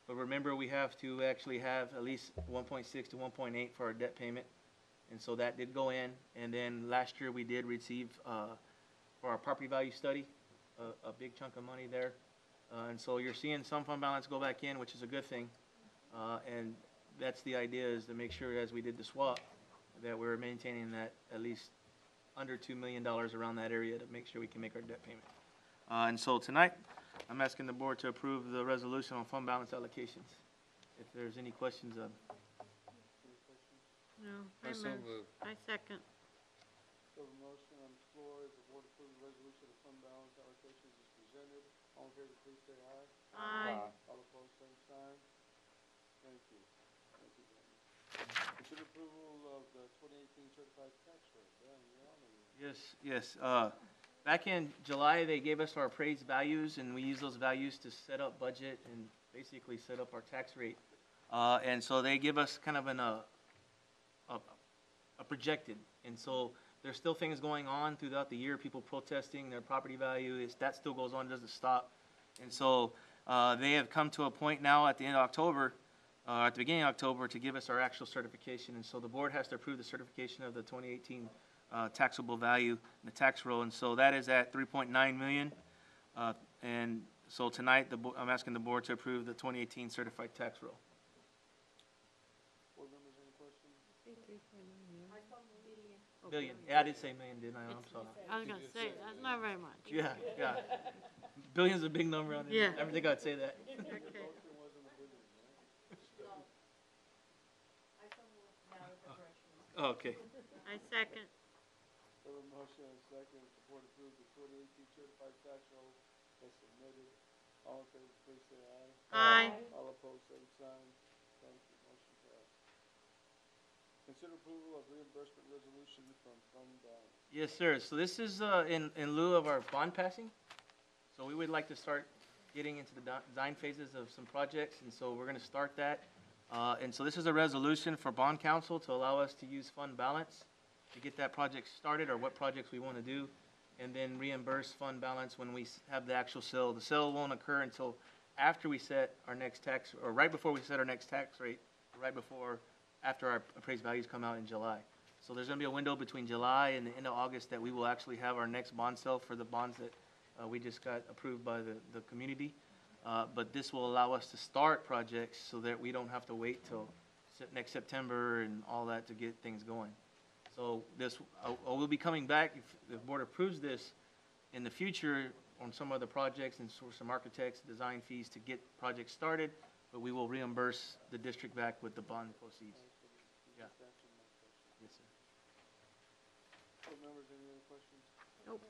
But remember, we have to actually have at least 1.6 to 1.8 for our debt payment. And so that did go in. And then last year we did receive, for our property value study, a big chunk of money there. And so you're seeing some fund balance go back in, which is a good thing. And that's the idea, is to make sure, as we did the swap, that we're maintaining that at least under $2 million around that area to make sure we can make our debt payment. And so tonight, I'm asking the board to approve the resolution on fund balance allocations. If there's any questions, Any questions? No, I so move. I second. So the motion on the floor is the board approve the resolution of fund balance allocations as presented. All in favor, please say aye. Aye. All opposed, same sign. Thank you. Thank you, gentlemen. Consider approval of the 2018 certified tax rate. Dan, you're on it. yes. back in July, they gave us our appraised values, and we use those values to set up budget and basically set up our tax rate. And so they give us kind of a projected. And so there's still things going on throughout the year, people protesting their property value. That still goes on, doesn't stop. And so they have come to a point now at the end of October, at the beginning of October, to give us our actual certification. And so the board has to approve the certification of the 2018 taxable value, the tax roll. And so that is at 3.9 million. And so tonight, I'm asking the board to approve the 2018 certified tax roll. Board members, any questions? Billion. Yeah, I did say million, didn't I? I'm sorry. I was gonna say, that's not very much. Yeah, yeah. Billion's a big number on it. Yeah. I didn't think I'd say that. Okay. I second. We have a motion and a second, that the board approve the 2018 certified tax roll as submitted. All in favor, please say aye. Aye. All opposed, same sign. Thank you, motion passed. Consider approval of reimbursement resolution from fund balance. Yes, sir. So this is in lieu of our bond passing. So we would like to start getting into the design phases of some projects, and so we're going to start that. And so this is a resolution for bond council to allow us to use fund balance to get that project started, or what projects we want to do, and then reimburse fund balance when we have the actual sale. The sale won't occur until after we set our next tax, or right before we set our next tax rate, right before, after our appraised values come out in July. So there's going to be a window between July and the end of August that we will actually have our next bond sale for the bonds that we just got approved by the community. But this will allow us to start projects so that we don't have to wait till next September and all that to get things going. So this, I will be coming back if the board approves this in the future on some other projects and for some architects, design fees to get projects started, but we will reimburse the district back with the bond proceeds. Yeah. Yes, sir. Board members, any other questions? Nope.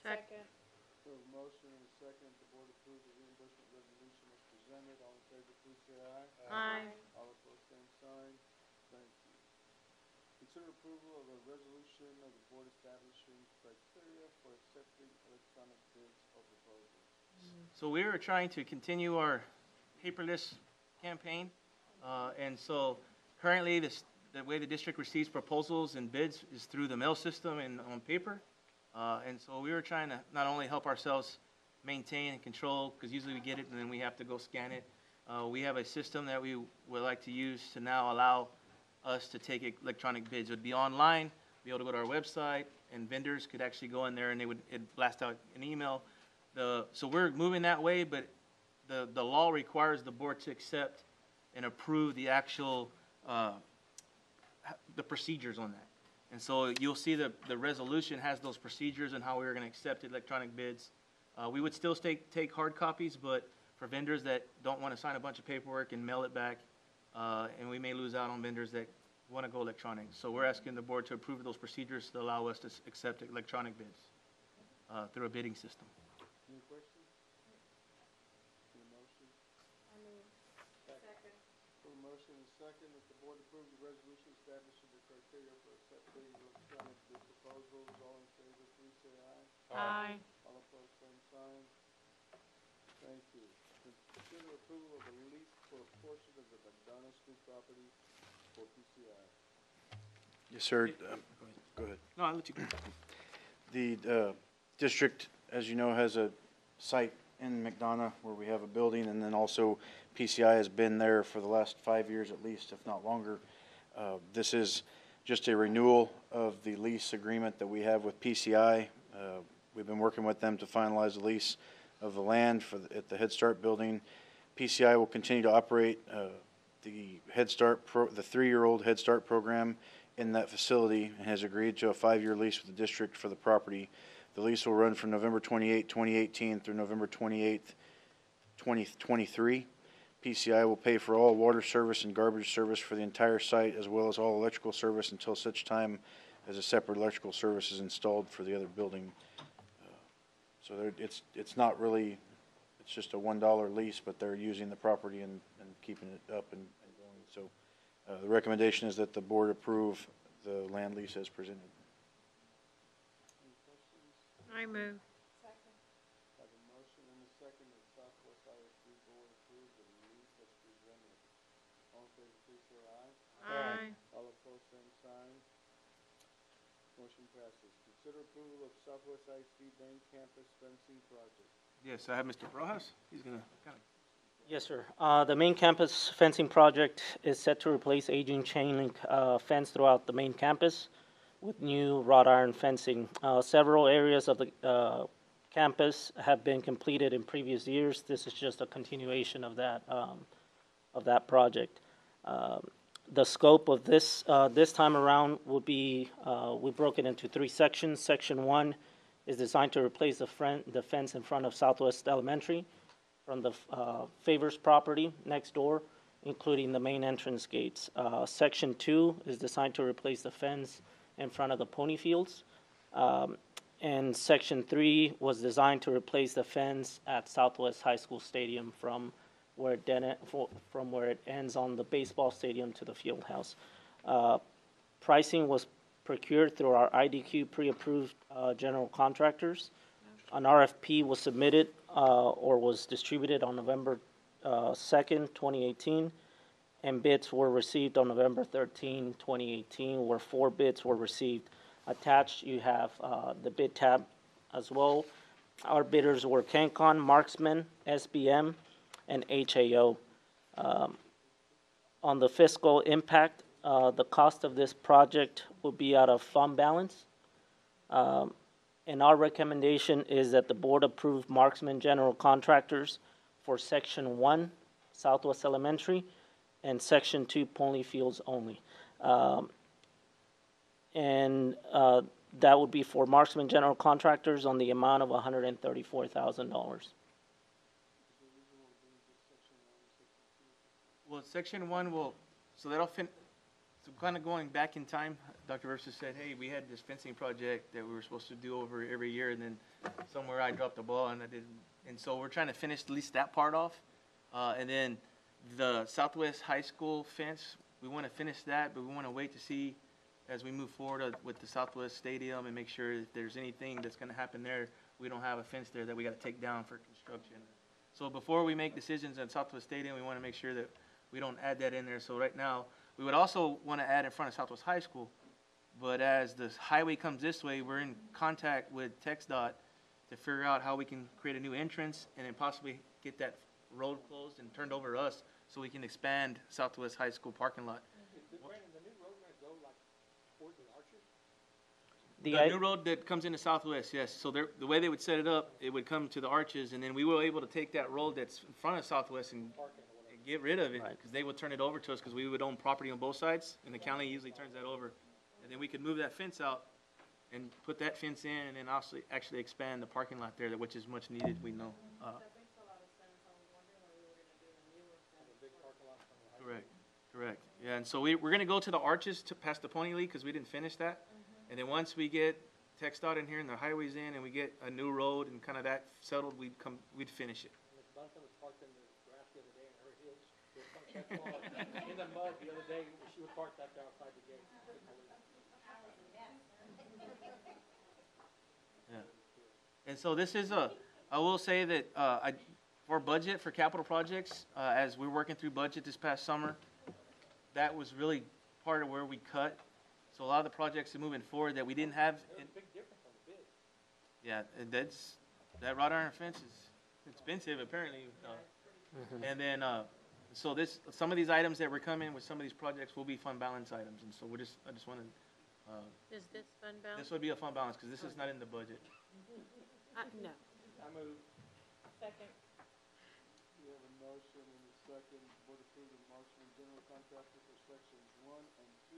Second. We have a motion and a second, the board approve the reimbursement resolution as presented. All in favor, please say aye. Aye. All opposed, same sign. Thank you. Consider approval of a resolution of the board establishing criteria for accepting electronic bids or proposals. So we are trying to continue our paperless campaign. And so currently, the way the district receives proposals and bids is through the mail system and on paper. And so we were trying to not only help ourselves maintain and control, because usually we get it and then we have to go scan it. We have a system that we would like to use to now allow us to take electronic bids. It would be online, be able to go to our website, and vendors could actually go in there and it'd blast out an email. So we're moving that way, but the law requires the board to accept and approve the actual, the procedures on that. And so you'll see the resolution has those procedures and how we're going to accept electronic bids. We would still take hard copies, but for vendors that don't want to sign a bunch of paperwork and mail it back, and we may lose out on vendors that want to go electronic. So we're asking the board to approve those procedures to allow us to accept electronic bids through a bidding system. Any questions? Any motion? Second. For a motion and a second, that the board approve the resolution establishing the criteria for accepting electronic bid proposals. All in favor, please say aye. Aye. All opposed, same sign. Thank you. Consider approval of a lease for a portion of the McDonough School property for PCI. Yes, sir. Go ahead. No, I'll let you go. The district, as you know, has a site in McDonough where we have a building, and then also PCI has been there for the last 5 years at least, if not longer. This is just a renewal of the lease agreement that we have with PCI. We've been working with them to finalize the lease of the land at the Head Start building. PCI will continue to operate the Head Start, the 3-year-old Head Start program in that facility, and has agreed to a 5-year lease with the district for the property. The lease will run from November 28, 2018 through November 28, 2023. PCI will pay for all water service and garbage service for the entire site, as well as all electrical service until such time as a separate electrical service is installed for the other building. So it's not really, it's just a $1 lease, but they're using the property and keeping it up and going. So the recommendation is that the board approve the land lease as presented. I move. Have a motion and a second that Southwest ISD Board approve the relief as presented. All in favor, please say aye. Aye. All opposed, same sign. Motion passes. Consider approval of Southwest ISD main campus fencing project. Yes, I have Mr. Rojas. He's gonna kind of. Yes, sir. The main campus fencing project is set to replace aging chain link fence throughout the main campus with new wrought iron fencing. Several areas of the campus have been completed in previous years. This is just a continuation of that project. The scope of this this time around will be we broke it into 3 sections. Section 1 is designed to replace the fence in front of Southwest Elementary from the Favors property next door, including the main entrance gates. Section 2 is designed to replace the fence in front of the pony fields. And Section 3 was designed to replace the fence at Southwest High School Stadium from where it ends on the baseball stadium to the field house. Pricing was procured through our IDQ pre-approved general contractors. An RFP was submitted or was distributed on November 2nd, 2018, and bids were received on November 13, 2018, where 4 bids were received. Attached, you have the bid tab as well. Our bidders were CanCon, Marksman, SBM, and HAO. On the fiscal impact, the cost of this project will be out of fund balance. And our recommendation is that the board approve Marksman General Contractors for Section 1, Southwest Elementary, and Section 2, Pony Fields only. That would be for Marksman General Contractors on the amount of $134,000. Well, Section 1 will, so that'll so kind of going back in time, Dr. Versus said, hey, we had this fencing project that we were supposed to do over every year, and then somewhere I dropped the ball and I didn't. And so we're trying to finish at least that part off. And then the Southwest High School fence, we want to finish that, but we want to wait to see as we move forward with the Southwest Stadium and make sure if there's anything that's going to happen there, we don't have a fence there that we got to take down for construction. So before we make decisions on Southwest Stadium, we want to make sure that we don't add that in there. So right now, we would also want to add in front of Southwest High School. But as the highway comes this way, we're in contact with TxDOT to figure out how we can create a new entrance and then possibly get that road closed and turned over to us so we can expand Southwest High School parking lot. Brandon, the new road gonna go like toward the arches? The new road that comes into Southwest, yes. So the way they would set it up, it would come to the arches, and then we were able to take that road that's in front of Southwest and get rid of it, because they would turn it over to us, because we would own property on both sides, and the county usually turns that over. And then we could move that fence out and put that fence in, and then also actually expand the parking lot there, which is much needed, we know. Correct. Yeah, and so we're going to go to the arches to past the Pony League, because we didn't finish that. And then once we get TxDOT in here and the highways in, and we get a new road and kind of that settled, we'd finish it. Ms. Bunsen was parked in the grass the other day in her heels. She was parked in the mud the other day. She was parked out there outside the gate. Yeah. And so this is I will say that for budget, for capital projects, as we're working through budget this past summer, that was really part of where we cut. So a lot of the projects are moving forward that we didn't have. There was a big difference on the bid. Yeah, and that wrought iron fence is expensive apparently. And then, so some of these items that were coming with some of these projects will be fund balance items. And so I just want to. Is this fund balance? This would be a fund balance because this is not in the budget. No. I move. Second. We have a motion and a second. Board approve the Marksman General Contractor for Sections 1 and 2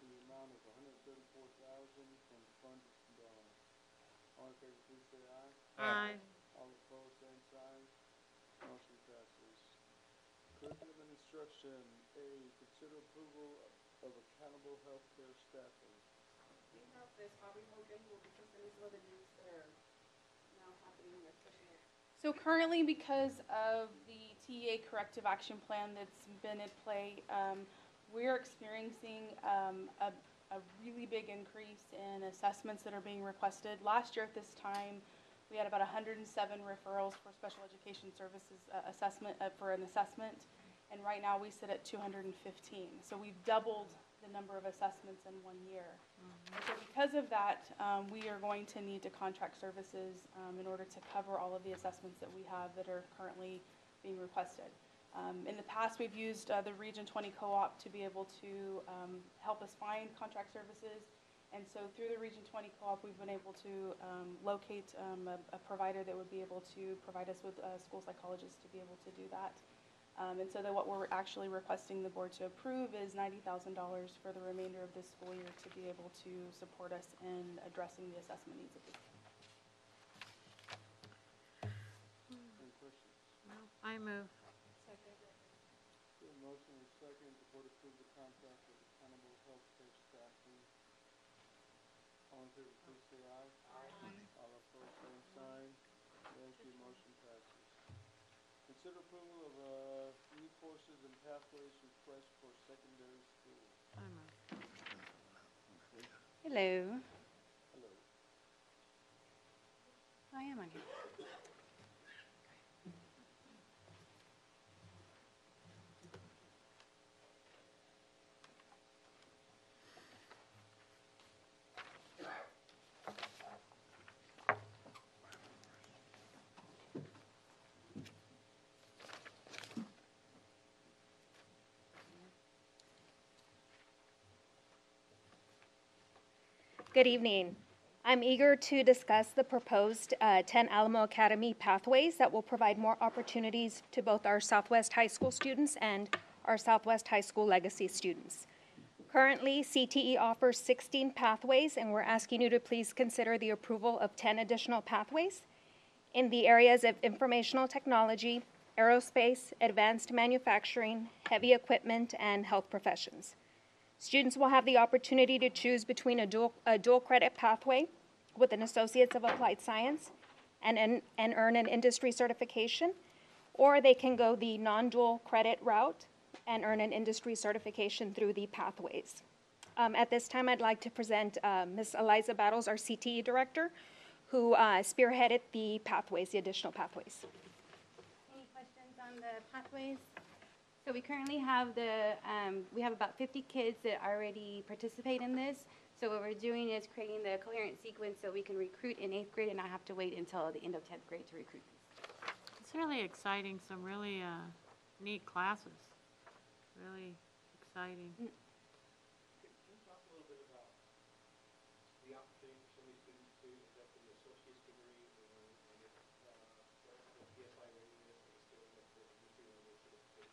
in the amount of $134,000 from fund balance. All in favor, please say aye. Aye. All opposed, same sign. Motion passes. Curriculum and instruction. A, consider approval of accountable healthcare staffing. We have this Aubrey Hogan who will be presenting some of the news that are now happening in our session. So currently, because of the TEA corrective action plan that's been in play, we're experiencing a a really big increase in assessments that are being requested. Last year at this time, we had about 107 referrals for special education services for an assessment, and right now we sit at 215. So we've doubled the number of assessments in 1 year. And so because of that, we are going to need to contract services in order to cover all of the assessments that we have that are currently being requested. In the past, we've used the Region 20 Co-op to be able to help us find contract services. And so through the Region 20 Co-op, we've been able to locate a provider that would be able to provide us with school psychologists to be able to do that. And so that what we're actually requesting the board to approve is $90,000 for the remainder of this school year to be able to support us in addressing the assessment needs of the school. Any questions? No, I move. Okay, motion and second, the board approve the contract with Accountable Healthcare Staffing. All in favor, please say aye. Aye. All opposed, same sign. Thank you, motion passes. Consider approval of new courses and pathways request for secondary school. I move. Hello. Hello. I am on here. Good evening. I'm eager to discuss the proposed 10 Alamo Academy pathways that will provide more opportunities to both our Southwest High School students and our Southwest High School Legacy students. Currently, CTE offers 16 pathways, and we're asking you to please consider the approval of 10 additional pathways in the areas of informational technology, aerospace, advanced manufacturing, heavy equipment, and health professions. Students will have the opportunity to choose between a dual credit pathway with an Associates of Applied Science and earn an industry certification, or they can go the non-dual credit route and earn an industry certification through the pathways. At this time, I'd like to present Ms. Eliza Battles, our CTE director, who spearheaded the pathways, the additional pathways. Any questions on the pathways? So we currently have we have about 50 kids that already participate in this. So what we're doing is creating the coherent sequence so we can recruit in 8th grade and not have to wait until the end of 10th grade to recruit. It's really exciting, some really neat classes. Really exciting. Can you talk a little bit about the opportunity for some of these students to end up in the associate's degree and if the PSI rating is still at the industry level certification?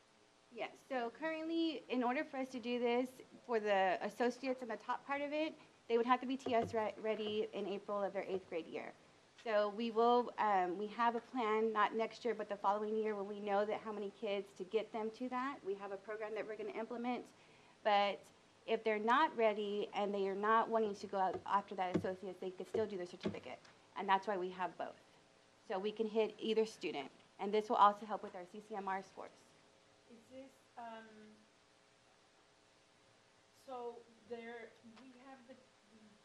Yes, so currently, in order for us to do this, for the associates in the top part of it, they would have to be TS ready in April of their 8th grade year. So we have a plan, not next year, but the following year when we know that how many kids to get them to that. We have a program that we're going to implement, but if they're not ready and they are not wanting to go out after that associates, they could still do their certificate, and that's why we have both. So we can hit either student, and this will also help with our CCMR scores. Is this, so we have the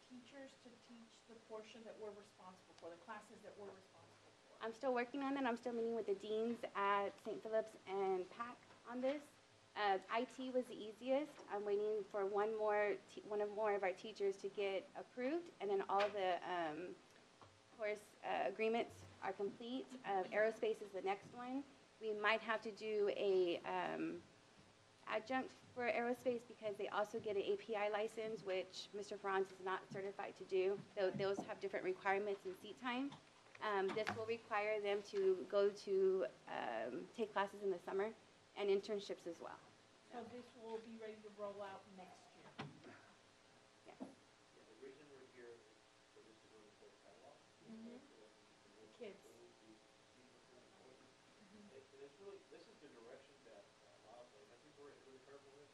teachers to teach the portion that we're responsible for, the classes that we're responsible for? I'm still working on it. I'm still meeting with the deans at St. Philip's and PAC on this. IT was the easiest. I'm waiting for one more of our teachers to get approved, and then all the course agreements are complete. Aerospace is the next one. We might have to do a adjunct for aerospace because they also get an API license, which Mr. Franz is not certified to do. Those have different requirements in seat time. This will require them to go to take classes in the summer and internships as well. So this will be ready to roll out next year? Yes. Yeah, the reason we're here is for this to go into the catalog. Kids. It's really, this is the direction that Miles Elementary Board is really careful with,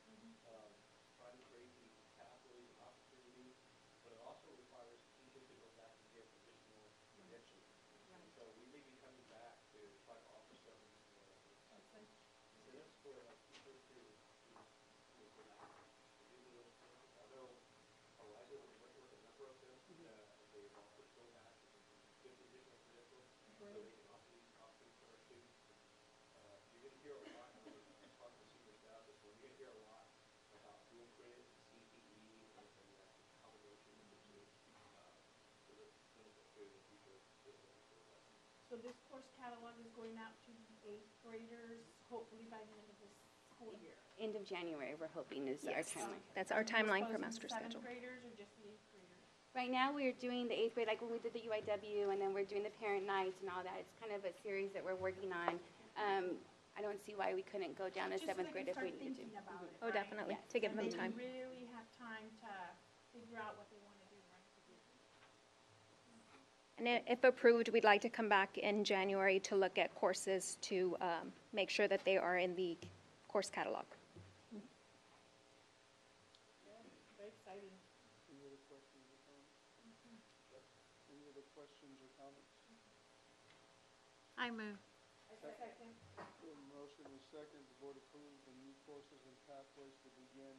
trying to create these pathways and opportunities, but it also requires teachers to go back and get additional credentials. So we may be coming back to try to offer some incentives for teachers to go back and do the so they can offer these options for our students. And, you're gonna hear a lot, talk to senior staff this morning, you're gonna hear a lot about dual credit, CTE, and that combination of the two, for the benefit to the future citizens of the West. So this course catalog is going out to the eighth graders, hopefully by the end of this school year. End of January, we're hoping is our Yes, timeline. that's our timeline for Exposing master the schedule. Seventh graders or just the eighth graders? Right now, we're doing the 8th grade, like when we did the UIW, and then we're doing the parent nights and all that. It's kind of a series that we're working on. I don't see why we couldn't go down to Just so 7th they grade can if we start need to. thinking about it, Oh, right? definitely, Yes. to give And them they time. really have time to figure out what they want to do, right? And if approved, we'd like to come back in January to look at courses to make sure that they are in the course catalog. Very exciting. Any other questions or comments? Any other questions or comments? I move. Second. We have a motion and a second, the board approves the new courses and pathways to begin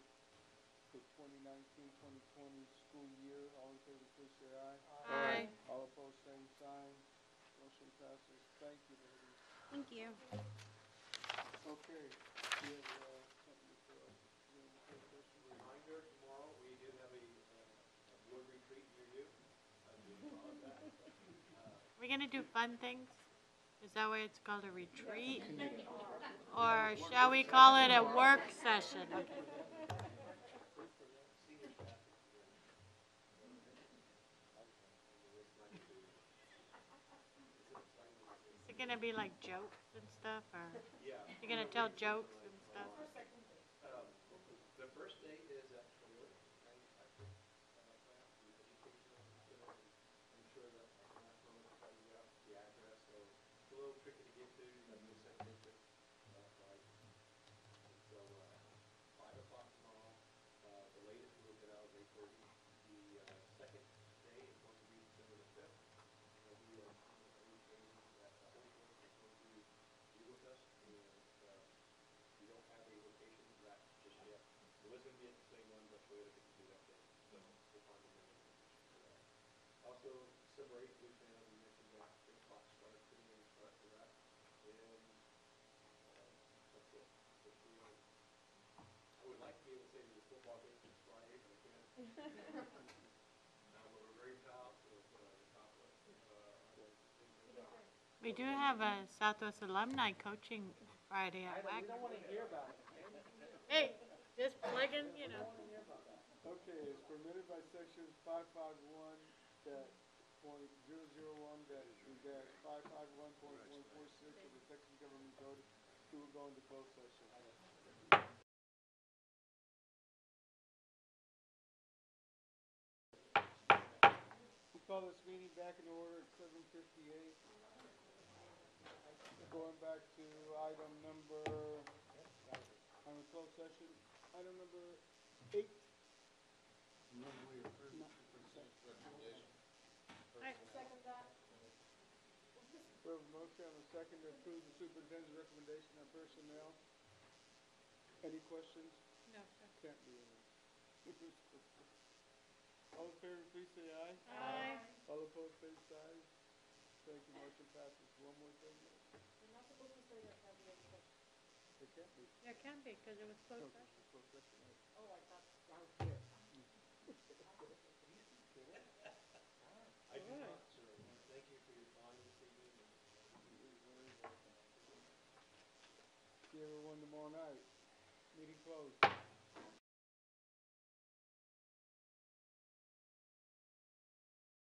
the 2019-2020 school year. All in favor, please say aye. Aye. All opposed, same sign. Motion passes. Thank you, ladies. Thank you. Okay, we have, something for us. You have a question? Reminder, tomorrow, we do have a board retreat near you. I do apologize. We're gonna do fun things? Is that why it's called a retreat? Or shall we call it a work session? Is it gonna be like jokes and stuff, or Yeah. you're gonna tell jokes and stuff? The first day is actually manufacturing plant, the educational center, and I'm sure that National will tell you the address, so it's a little tricky to get to, you have to set digits, right? And so, 5 o'clock tomorrow, the latest we'll get out is 8:30. The, second day is going to be December the 5th. There'll be a training that the whole board is going to be with us, and, we don't have a location right just yet. It was gonna be at the same one, but Toyota couldn't do that day, so we'll find another location for that. Also, December 8th, we plan, we mentioned that 8 o'clock start, 10 a.m. start for that, and, that's it. Just, I would like to be able to say there's a football game this Friday, but I can't. But we're very proud of, the accomplishment, We do have a Southwest alumni coaching Friday at We WAC. don't want to hear about it. Hey, just plugging, you know. Okay, it's permitted by sections 551-001-551.146 of the Texas Government Code. We will go into closed session. We call this meeting back in order at 7:58. Going back to item number, on the closed session, item number 8. Second that. We have a motion and a second to approve the superintendent's recommendation on personnel. Any questions? No, sir. Can't be any. All in favor, please say aye. Aye. All opposed, same sign. Thank you, motion passes. One more thing, Liz? You're not supposed to say there can't be any questions. It can't be. There can be, because it was closed Okay, session. closed session, right. Oh, I thought down here. I do not, sir. I want to thank you for your time this evening. See everyone tomorrow night. Meeting closed.